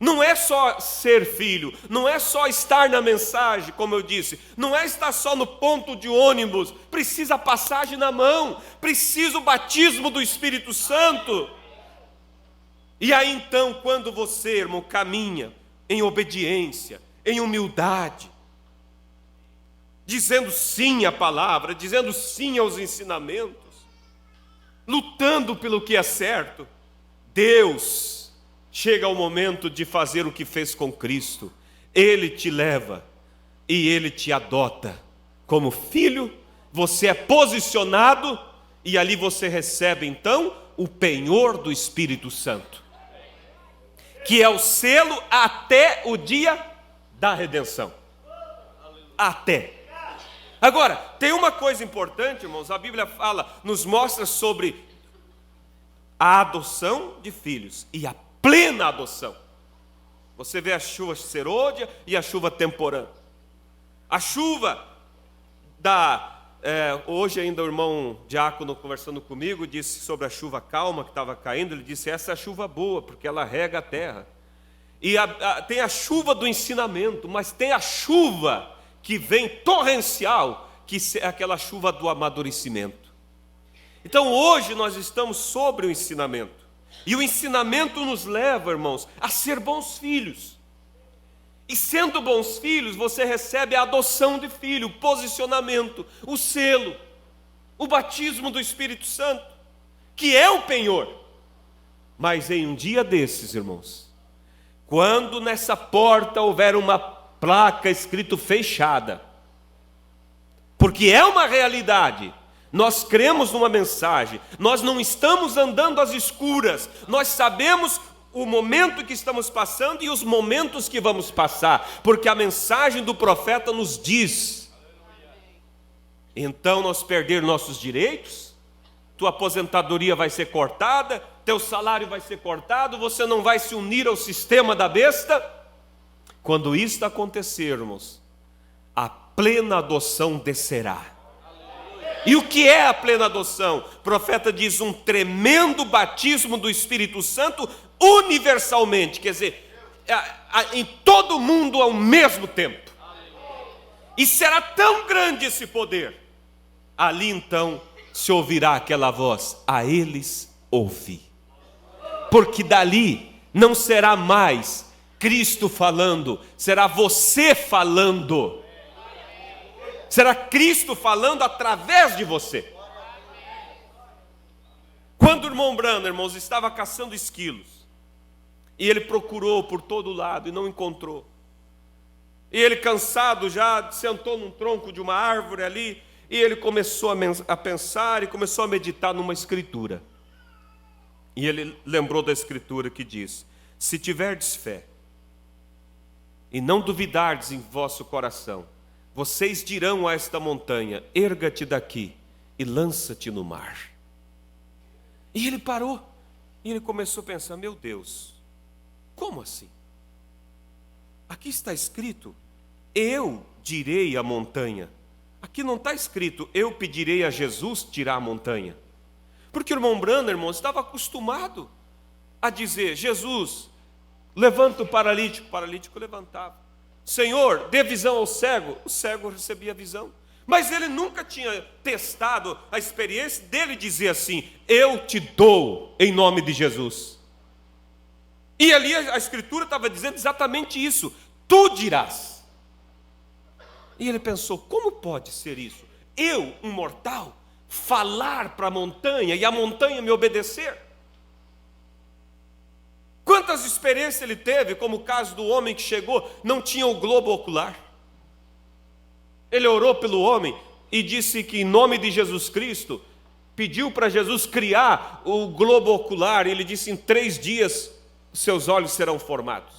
Não é só ser filho, não é só estar na mensagem, como eu disse, não é estar só no ponto de ônibus, precisa a passagem na mão, precisa o batismo do Espírito Santo. E aí então, quando você, irmão, caminha em obediência, em humildade, dizendo sim à palavra, dizendo sim aos ensinamentos, lutando pelo que é certo, Deus chega o momento de fazer o que fez com Cristo. Ele te leva e Ele te adota como filho. Você é posicionado e ali você recebe então o penhor do Espírito Santo, que é o selo até o dia da redenção. Até. Agora, tem uma coisa importante, irmãos, a Bíblia fala, nos mostra sobre a adoção de filhos e a plena adoção. Você vê a chuva serôdia e a chuva temporã. A chuva hoje ainda o irmão Diácono conversando comigo disse sobre a chuva calma que estava caindo. Ele disse, essa é a chuva boa, porque ela rega a terra. E tem a chuva do ensinamento, mas tem a chuva que vem torrencial, que é aquela chuva do amadurecimento. Então hoje nós estamos sobre o ensinamento. E o ensinamento nos leva, irmãos, a ser bons filhos. E sendo bons filhos, você recebe a adoção de filho, o posicionamento, o selo, o batismo do Espírito Santo, que é o penhor. Mas em um dia desses, irmãos, quando nessa porta houver uma placa escrito fechada, porque é uma realidade, nós cremos numa mensagem, nós não estamos andando às escuras, nós sabemos o momento que estamos passando e os momentos que vamos passar, porque a mensagem do profeta nos diz. Então nós perder nossos direitos, tua aposentadoria vai ser cortada, teu salário vai ser cortado, você não vai se unir ao sistema da besta. Quando isto acontecer, irmãos, a plena adoção descerá. E o que é a plena adoção? O profeta diz um tremendo batismo do Espírito Santo universalmente, quer dizer, em todo mundo ao mesmo tempo. E será tão grande esse poder. Ali então se ouvirá aquela voz: a eles ouvi. Porque dali não será mais Cristo falando, será você falando. Será Cristo falando através de você. Quando o irmão Branham, irmãos, estava caçando esquilos, e ele procurou por todo lado e não encontrou. E ele, cansado já, sentou num tronco de uma árvore ali, e ele começou a pensar e começou a meditar numa escritura. E ele lembrou da escritura que diz: se tiverdes fé e não duvidardes em vosso coração, vocês dirão a esta montanha: erga-te daqui e lança-te no mar. E ele parou, e ele começou a pensar: meu Deus, como assim? Aqui está escrito: eu direi à montanha. Aqui não está escrito: eu pedirei a Jesus tirar a montanha. Porque o irmão Branham, irmão, estava acostumado a dizer: Jesus, levanta o paralítico levantava. Senhor, dê visão ao cego, o cego recebia visão. Mas ele nunca tinha testado a experiência dele dizer assim: eu te dou em nome de Jesus. E ali a escritura estava dizendo exatamente isso: tu dirás. E ele pensou: como pode ser isso? Eu, um mortal, falar para a montanha e a montanha me obedecer? Quantas experiências ele teve, como o caso do homem que chegou, não tinha o globo ocular. Ele orou pelo homem e disse que em nome de Jesus Cristo, pediu para Jesus criar o globo ocular, e ele disse: em 3 dias seus olhos serão formados.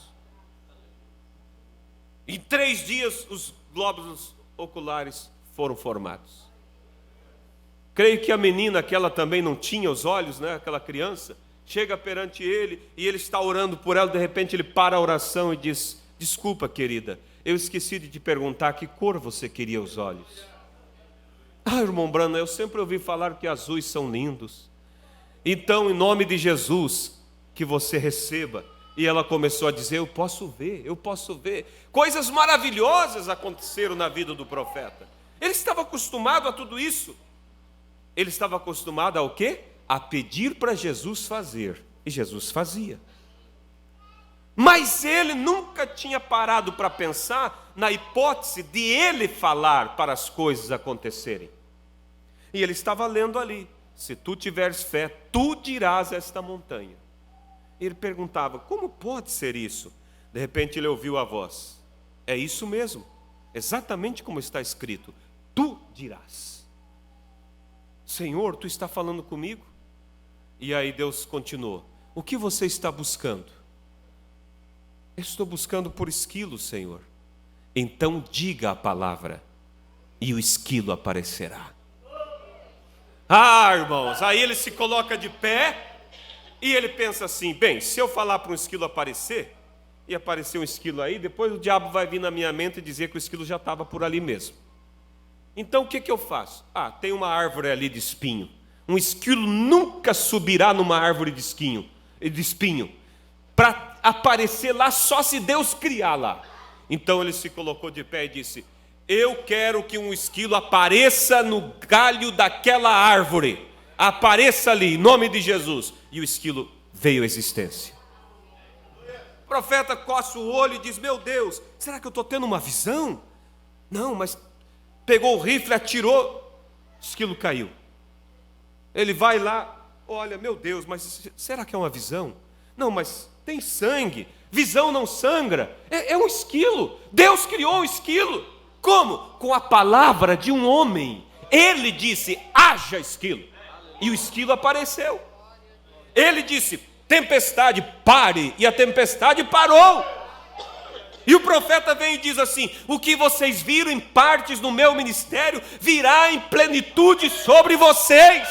Em 3 dias os glóbulos oculares foram formados. Creio que a menina, aquela também não tinha os olhos, né? Aquela criança, chega perante ele e ele está orando por ela. De repente ele para a oração e diz: desculpa, querida, eu esqueci de te perguntar que cor você queria os olhos. Ah, irmão Branham, eu sempre ouvi falar que azuis são lindos. Então, em nome de Jesus, que você receba. E ela começou a dizer: eu posso ver, eu posso ver. Coisas maravilhosas aconteceram na vida do profeta. Ele estava acostumado a tudo isso. Ele estava acostumado ao quê? A pedir para Jesus fazer. E Jesus fazia. Mas ele nunca tinha parado para pensar na hipótese de ele falar para as coisas acontecerem. E ele estava lendo ali: se tu tiveres fé, tu dirás a esta montanha. Ele perguntava: como pode ser isso? De repente ele ouviu a voz: é isso mesmo, exatamente como está escrito, tu dirás. Senhor, tu está falando comigo? E aí Deus continuou: o que você está buscando? Eu estou buscando por esquilo, Senhor. Então diga a palavra e o esquilo aparecerá. Ah, irmãos, aí ele se coloca de pé e ele pensa assim: bem, se eu falar para um esquilo aparecer, e aparecer um esquilo aí, depois o diabo vai vir na minha mente e dizer que o esquilo já estava por ali mesmo. Então o que eu faço? Ah, tem uma árvore ali de espinho. Um esquilo nunca subirá numa árvore de espinho, para aparecer lá só se Deus criar lá. Então ele se colocou de pé e disse: eu quero que um esquilo apareça no galho daquela árvore. Apareça ali, em nome de Jesus. E o esquilo veio à existência. O profeta coça o olho e diz: meu Deus, será que eu estou tendo uma visão? Não, mas pegou o rifle, atirou, o esquilo caiu. Ele vai lá, olha, meu Deus, mas será que é uma visão? Não, mas tem sangue, visão não sangra, é um esquilo. Deus criou um esquilo. Como? Com a palavra de um homem. Ele disse: haja esquilo, e o esquilo apareceu. Ele disse: tempestade, pare, e a tempestade parou. E o profeta vem e diz assim: o que vocês viram em partes no meu ministério virá em plenitude sobre vocês.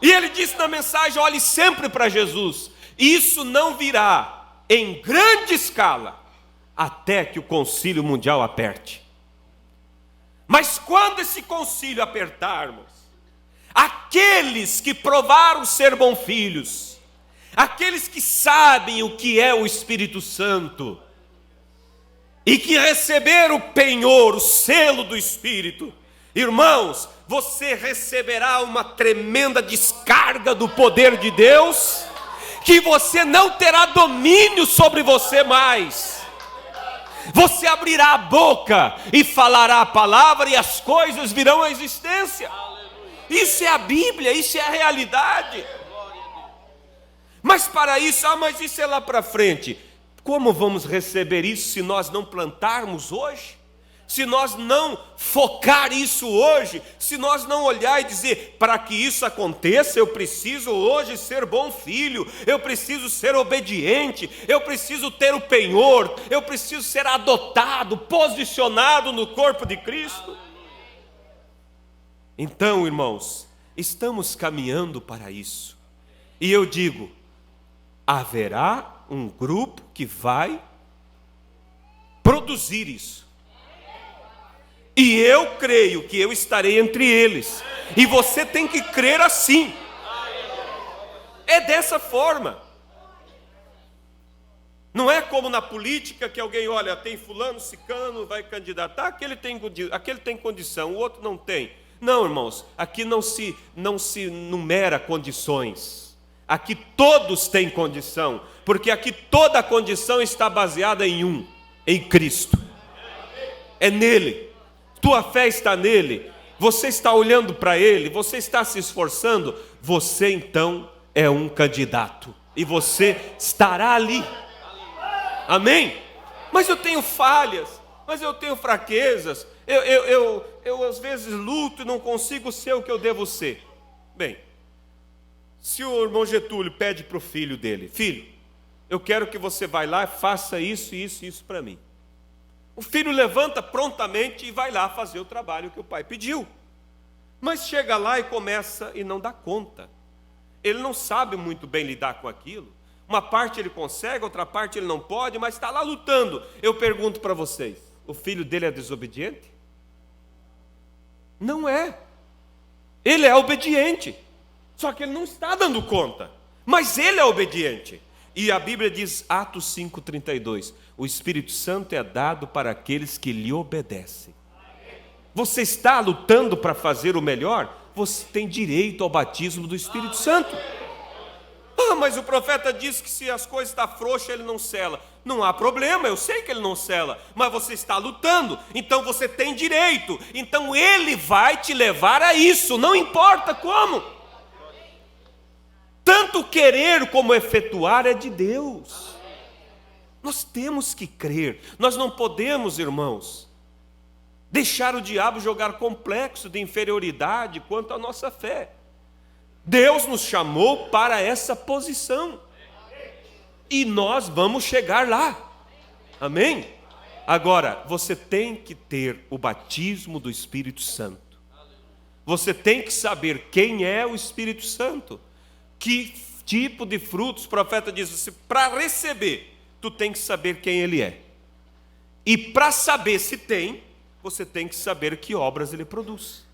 E ele disse na mensagem: olhe sempre para Jesus. Isso não virá em grande escala até que o concílio mundial aperte. Mas quando esse concílio apertarmos, aqueles que provaram ser bons filhos, aqueles que sabem o que é o Espírito Santo e que receberam o penhor, o selo do Espírito, Irmãos, você receberá uma tremenda descarga do poder de Deus, que você não terá domínio sobre você mais. Você abrirá a boca e falará a palavra, e as coisas virão à existência. Isso é a Bíblia, isso é a realidade. Mas para isso, mas isso é lá para frente. Como vamos receber isso se nós não plantarmos hoje? Se nós não focar isso hoje? Se nós não olhar e dizer, para que isso aconteça, eu preciso hoje ser bom filho, eu preciso ser obediente, eu preciso ter o penhor, eu preciso ser adotado, posicionado no corpo de Cristo. Então, irmãos, estamos caminhando para isso. E eu digo, haverá um grupo que vai produzir isso. E eu creio que eu estarei entre eles. E você tem que crer assim. É dessa forma. Não é como na política que alguém olha, tem fulano, cicano, vai candidatar, aquele tem condição, o outro não tem. Não, irmãos, aqui não se numera condições. Aqui todos têm condição, porque aqui toda a condição está baseada em Cristo. É nele. Tua fé está nele, você está olhando para ele, você está se esforçando, você então é um candidato, e você estará ali. Amém? Mas eu tenho falhas, mas eu tenho fraquezas, eu às vezes luto e não consigo ser o que eu devo ser. Bem, se o irmão Getúlio pede para o filho dele, filho, eu quero que você vá lá e faça isso, isso e isso para mim. O filho levanta prontamente e vai lá fazer o trabalho que o pai pediu. Mas chega lá e começa e não dá conta. Ele não sabe muito bem lidar com aquilo. Uma parte ele consegue, outra parte ele não pode, mas está lá lutando. Eu pergunto para vocês, o filho dele é desobediente? Não é. Ele é obediente. Só que ele não está dando conta. Mas ele é obediente. E a Bíblia diz, Atos 5,32, o Espírito Santo é dado para aqueles que lhe obedecem. Você está lutando para fazer o melhor? Você tem direito ao batismo do Espírito Santo. Ah, mas o profeta diz que se as coisas estão frouxas, ele não sela. Não há problema, eu sei que ele não sela, mas você está lutando, então você tem direito. Então ele vai te levar a isso, não importa como. Tanto querer como efetuar é de Deus. Nós temos que crer. Nós não podemos, irmãos, deixar o diabo jogar complexo de inferioridade quanto à nossa fé. Deus nos chamou para essa posição. E nós vamos chegar lá. Amém? Agora, você tem que ter o batismo do Espírito Santo. Você tem que saber quem é o Espírito Santo. Que tipo de frutos, o profeta diz assim, para receber, tu tem que saber quem ele é. E para saber se tem, você tem que saber que obras ele produz.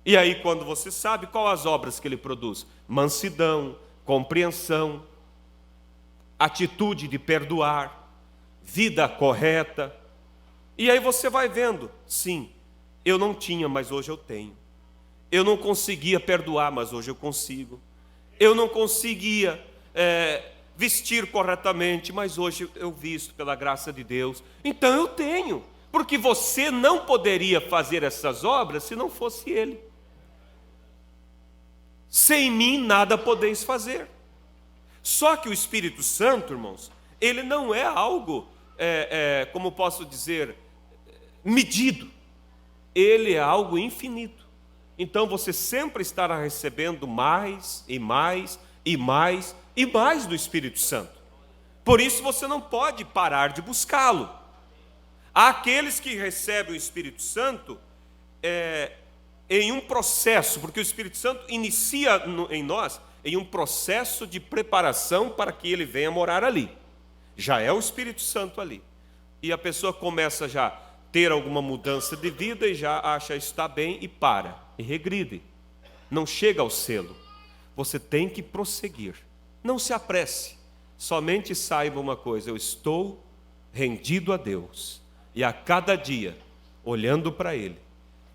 E aí quando você sabe, qual as obras que ele produz? Mansidão, compreensão, atitude de perdoar, vida correta. E aí você vai vendo, sim, eu não tinha, mas hoje eu tenho. Eu não conseguia perdoar, mas hoje eu consigo. Eu não conseguia vestir corretamente, mas hoje eu visto pela graça de Deus. Então eu tenho, porque você não poderia fazer essas obras se não fosse Ele. Sem mim nada podeis fazer. Só que o Espírito Santo, irmãos, ele não é algo, como posso dizer, medido. Ele é algo infinito. Então você sempre estará recebendo mais e mais e mais e mais do Espírito Santo. Por isso você não pode parar de buscá-lo. Há aqueles que recebem o Espírito Santo em um processo, porque o Espírito Santo inicia em nós em um processo de preparação para que ele venha morar ali. Já é o Espírito Santo ali. E a pessoa começa já a ter alguma mudança de vida e já acha que está bem e para. E regride, não chega ao selo. Você tem que prosseguir, não se apresse, somente saiba uma coisa, eu estou rendido a Deus, e a cada dia, olhando para Ele,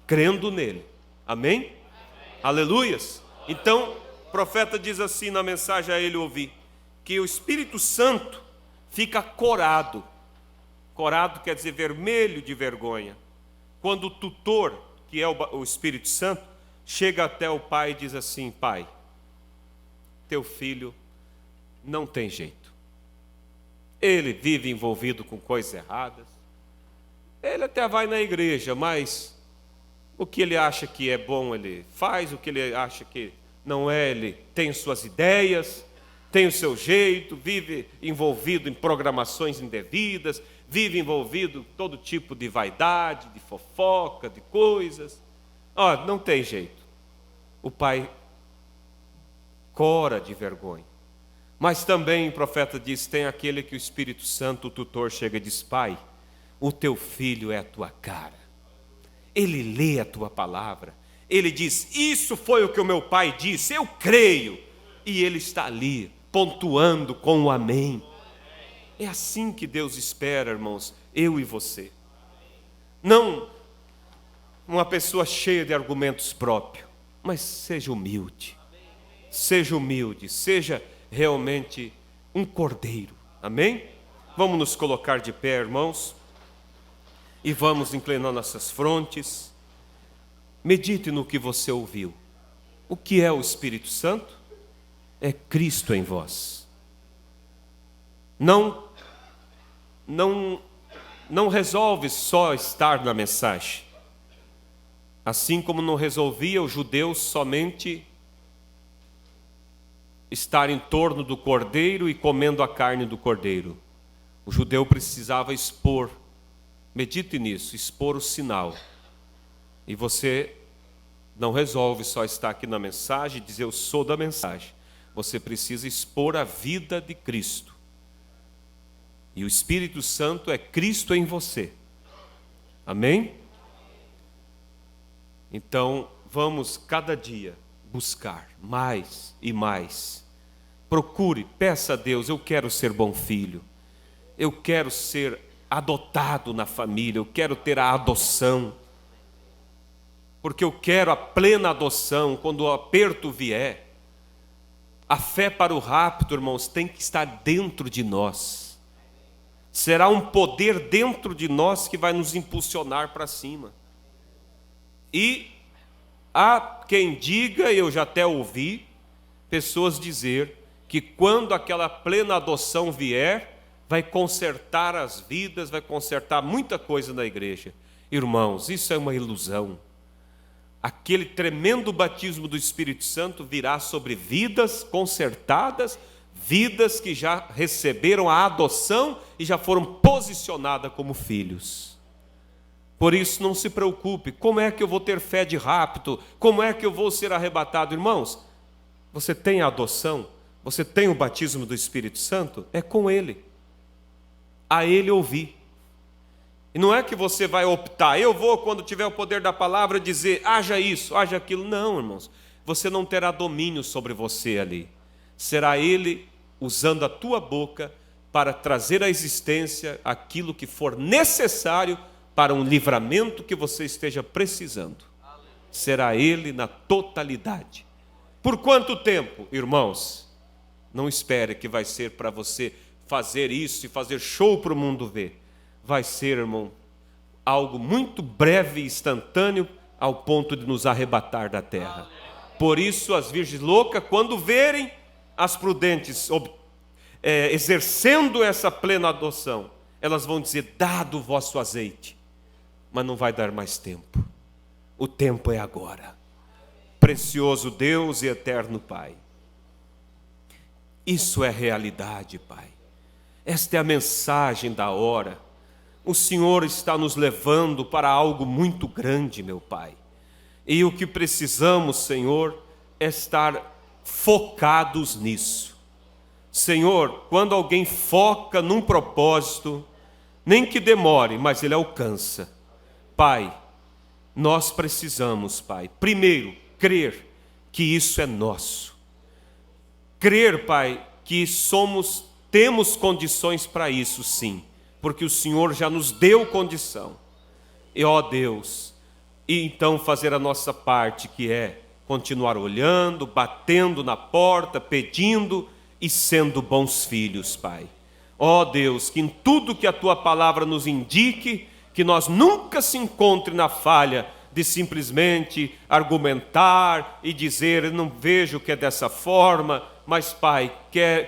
crendo nele. Amém? Aleluias. Então, o profeta diz assim na mensagem a ele ouvir, que o Espírito Santo fica corado. Corado quer dizer vermelho de vergonha. Quando o tutor, que é o Espírito Santo, chega até o pai e diz assim: pai, teu filho não tem jeito. Ele vive envolvido com coisas erradas. Ele até vai na igreja, mas o que ele acha que é bom ele faz, o que ele acha que não é, ele tem suas ideias, tem o seu jeito, vive envolvido em programações indevidas, vive envolvido em todo tipo de vaidade, de fofoca, de coisas. Não tem jeito. O pai cora de vergonha. Mas também o profeta diz, tem aquele que o Espírito Santo, o tutor, chega e diz: pai, o teu filho é a tua cara. Ele lê a tua palavra. Ele diz: isso foi o que o meu pai disse, eu creio. E ele está ali, pontuando com o amém. É assim que Deus espera, irmãos, eu e você. Não uma pessoa cheia de argumentos próprios, mas seja humilde. Seja humilde, seja realmente um cordeiro. Amém? Vamos nos colocar de pé, irmãos, e vamos inclinar nossas frontes. Medite no que você ouviu. O que é o Espírito Santo? É Cristo em vós. Não resolve só estar na mensagem. Assim como não resolvia os judeus somente estar em torno do cordeiro e comendo a carne do cordeiro. O judeu precisava expor, medite nisso, expor o sinal. E você não resolve só estar aqui na mensagem e dizer eu sou da mensagem. Você precisa expor a vida de Cristo. E o Espírito Santo é Cristo em você. Amém? Então, vamos cada dia buscar mais e mais. Procure, peça a Deus: eu quero ser bom filho. Eu quero ser adotado na família. Eu quero ter a adoção. Porque eu quero a plena adoção quando o aperto vier. A fé para o rapto, irmãos, tem que estar dentro de nós. Será um poder dentro de nós que vai nos impulsionar para cima. E há quem diga, eu já até ouvi, pessoas dizer que quando aquela plena adoção vier, vai consertar as vidas, vai consertar muita coisa na igreja. Irmãos, isso é uma ilusão. Aquele tremendo batismo do Espírito Santo virá sobre vidas consertadas, vidas que já receberam a adoção e já foram posicionadas como filhos. Por isso não se preocupe, como é que eu vou ter fé de rapto? Como é que eu vou ser arrebatado? Irmãos, você tem a adoção, você tem o batismo do Espírito Santo, é com Ele. A Ele ouvir. E não é que você vai optar, eu vou, quando tiver o poder da palavra, dizer, haja isso, haja aquilo. Não, irmãos, você não terá domínio sobre você ali. Será Ele usando a tua boca para trazer à existência aquilo que for necessário para um livramento que você esteja precisando. Será Ele na totalidade. Por quanto tempo, irmãos? Não espere que vai ser para você fazer isso e fazer show para o mundo ver. Vai ser, irmão, algo muito breve e instantâneo ao ponto de nos arrebatar da terra. Por isso, as virgens loucas, quando verem as prudentes exercendo essa plena adoção, elas vão dizer, dado o vosso azeite. Mas não vai dar mais tempo. O tempo é agora. Precioso Deus e eterno Pai. Isso é realidade, Pai. Esta é a mensagem da hora. O Senhor está nos levando para algo muito grande, meu Pai. E o que precisamos, Senhor, é estar focados nisso. Senhor, quando alguém foca num propósito, nem que demore, mas ele alcança. Pai, nós precisamos, Pai, primeiro, crer que isso é nosso. Crer, Pai, que temos condições para isso, sim. Porque o Senhor já nos deu condição. E, ó Deus, e então fazer a nossa parte, que é continuar olhando, batendo na porta, pedindo e sendo bons filhos, Pai. Ó Deus, que em tudo que a Tua palavra nos indique, que nós nunca se encontre na falha de simplesmente argumentar e dizer, eu não vejo que é dessa forma, mas Pai,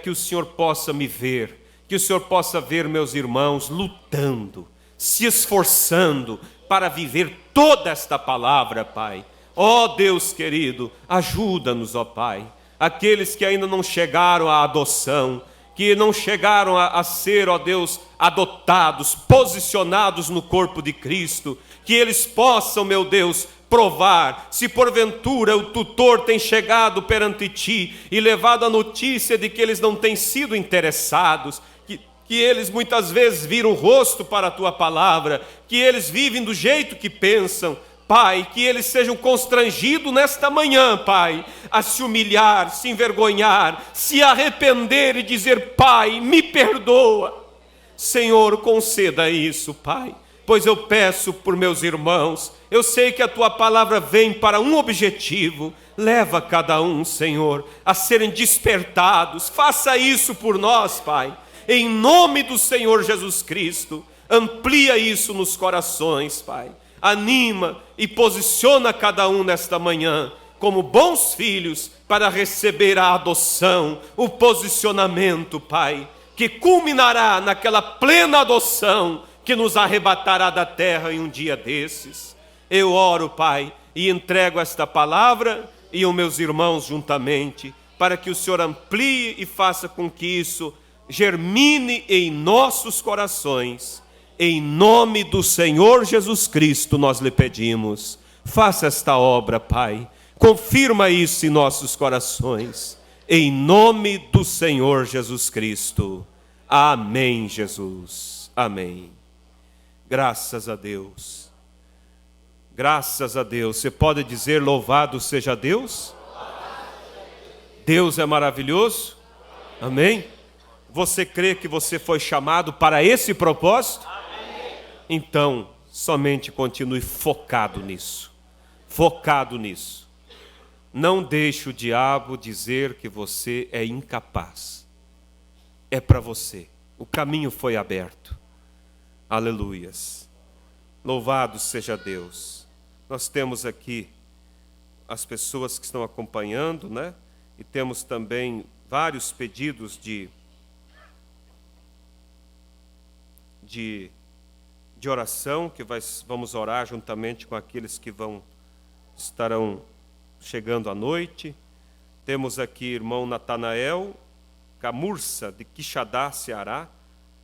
que o Senhor possa me ver, que o Senhor possa ver meus irmãos lutando, se esforçando para viver toda esta palavra, Pai. Ó Deus querido, ajuda-nos, ó Pai, aqueles que ainda não chegaram à adoção, que não chegaram a ser, ó Deus, adotados, posicionados no corpo de Cristo, que eles possam, meu Deus, provar, se porventura o tutor tem chegado perante Ti e levado a notícia de que eles não têm sido interessados, que eles muitas vezes viram o rosto para a Tua palavra, que eles vivem do jeito que pensam, Pai, que eles sejam constrangidos nesta manhã, Pai, a se humilhar, se envergonhar, se arrepender e dizer, Pai, me perdoa. Senhor, conceda isso, Pai, pois eu peço por meus irmãos, eu sei que a Tua palavra vem para um objetivo, leva cada um, Senhor, a serem despertados, faça isso por nós, Pai, em nome do Senhor Jesus Cristo, amplia isso nos corações, Pai. Anima e posiciona cada um nesta manhã como bons filhos para receber a adoção, o posicionamento, Pai, que culminará naquela plena adoção que nos arrebatará da terra em um dia desses. Eu oro, Pai, e entrego esta palavra e os meus irmãos juntamente, para que o Senhor amplie e faça com que isso germine em nossos corações. Em nome do Senhor Jesus Cristo nós lhe pedimos, faça esta obra, Pai, confirma isso em nossos corações, em nome do Senhor Jesus Cristo. Amém, Jesus, amém. Graças a Deus, graças a Deus. Você pode dizer louvado seja Deus? Deus é maravilhoso, amém? Você crê que você foi chamado para esse propósito? Então, somente continue focado nisso. Focado nisso. Não deixe o diabo dizer que você é incapaz. É para você. O caminho foi aberto. Aleluias. Louvado seja Deus. Nós temos aqui as pessoas que estão acompanhando, né? E temos também vários pedidos de oração, que vamos orar juntamente com aqueles que estarão chegando à noite. Temos aqui irmão Natanael Camurça, de Quixadá, Ceará,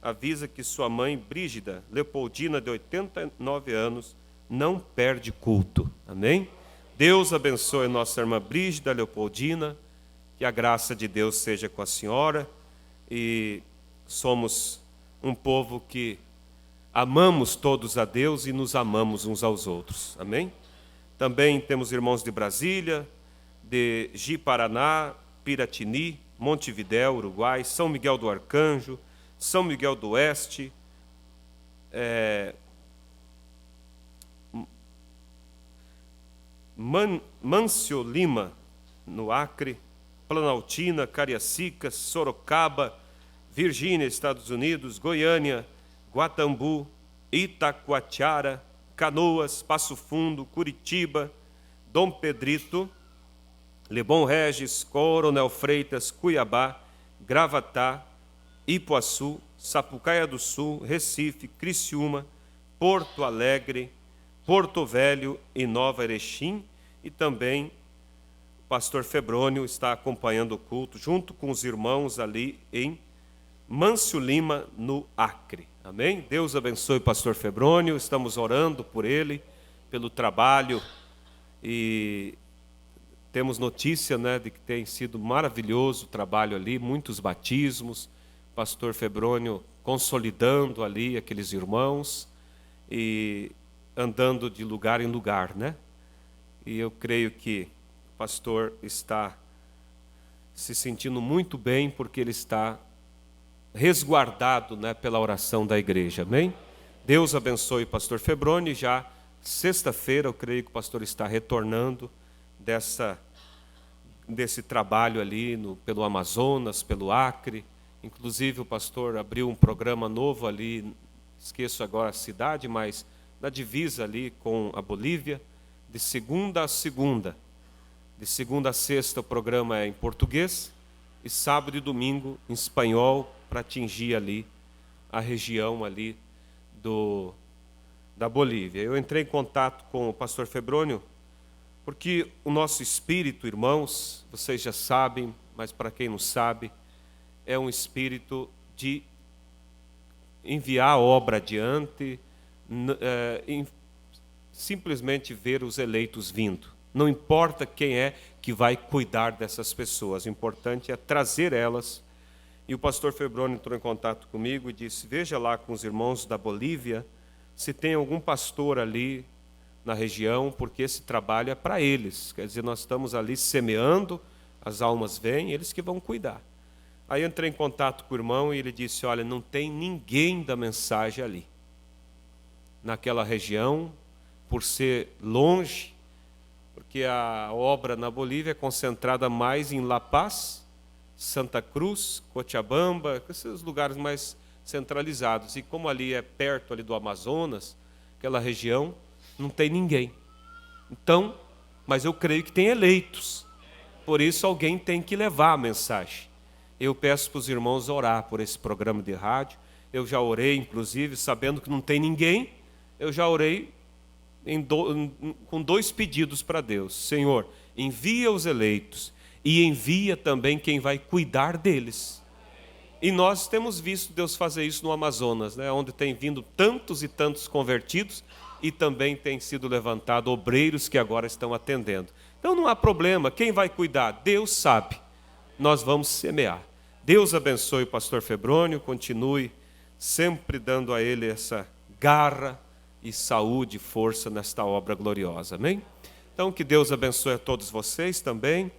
avisa que sua mãe Brígida Leopoldina, de 89 anos, não perde culto. Amém? Deus abençoe nossa irmã Brígida Leopoldina, que a graça de Deus seja com a senhora, e somos um povo que amamos todos a Deus e nos amamos uns aos outros. Amém? Também temos irmãos de Brasília, de Ji-Paraná, Piratini, Montevidéu, Uruguai, São Miguel do Arcanjo, São Miguel do Oeste, Mâncio Lima, no Acre, Planaltina, Cariacica, Sorocaba, Virgínia, Estados Unidos, Goiânia, Guatambu, Itacoatiara, Canoas, Passo Fundo, Curitiba, Dom Pedrito, Lebon Regis, Coronel Freitas, Cuiabá, Gravatá, Ipuaçu, Sapucaia do Sul, Recife, Criciúma, Porto Alegre, Porto Velho e Nova Erechim, e também o pastor Febrônio está acompanhando o culto, junto com os irmãos ali em Mâncio Lima, no Acre. Amém? Deus abençoe o pastor Febrônio, estamos orando por ele, pelo trabalho, e temos notícia, né, de que tem sido maravilhoso o trabalho ali, muitos batismos, pastor Febrônio consolidando ali aqueles irmãos e andando de lugar em lugar, né? E eu creio que o pastor está se sentindo muito bem porque ele está resguardado, né, pela oração da igreja. Amém? Deus abençoe o pastor Febrônio, e já sexta-feira, eu creio que o pastor está retornando desse trabalho ali pelo Amazonas, pelo Acre. Inclusive o pastor abriu um programa novo ali, esqueço agora a cidade, mas na divisa ali com a Bolívia, de segunda a segunda. De segunda a sexta o programa é em português e sábado e domingo em espanhol, para atingir ali a região ali da Bolívia. Eu entrei em contato com o pastor Febrônio, porque o nosso espírito, irmãos, vocês já sabem, mas para quem não sabe, é um espírito de enviar a obra adiante, simplesmente ver os eleitos vindo. Não importa quem é que vai cuidar dessas pessoas, o importante é trazer elas. E o pastor Febrônio entrou em contato comigo e disse, veja lá com os irmãos da Bolívia, se tem algum pastor ali na região, porque esse trabalho é para eles. Quer dizer, nós estamos ali semeando, as almas vêm, eles que vão cuidar. Aí eu entrei em contato com o irmão e ele disse, olha, não tem ninguém da mensagem ali. Naquela região, por ser longe, porque a obra na Bolívia é concentrada mais em La Paz, Santa Cruz, Cochabamba, esses lugares mais centralizados. E como ali é perto ali do Amazonas, aquela região, não tem ninguém. Então, mas eu creio que tem eleitos. Por isso alguém tem que levar a mensagem. Eu peço para os irmãos orar por esse programa de rádio. Eu já orei, inclusive, sabendo que não tem ninguém, eu já orei com 2 pedidos para Deus. Senhor, envia os eleitos e envia também quem vai cuidar deles. E nós temos visto Deus fazer isso no Amazonas, né? Onde tem vindo tantos e tantos convertidos e também tem sido levantado obreiros que agora estão atendendo. Então não há problema, quem vai cuidar? Deus sabe, nós vamos semear. Deus abençoe o pastor Febrônio, continue sempre dando a ele essa garra e saúde e força nesta obra gloriosa, amém? Então que Deus abençoe a todos vocês também,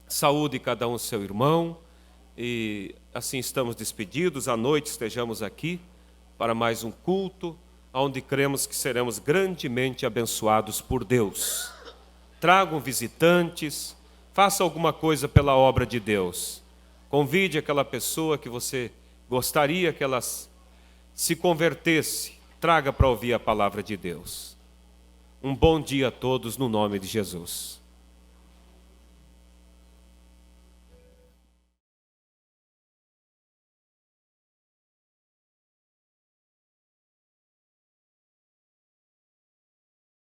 saúde cada um o seu irmão, e assim estamos despedidos, à noite estejamos aqui para mais um culto, onde cremos que seremos grandemente abençoados por Deus. Tragam visitantes, faça alguma coisa pela obra de Deus. Convide aquela pessoa que você gostaria que ela se convertesse, traga para ouvir a palavra de Deus. Um bom dia a todos no nome de Jesus.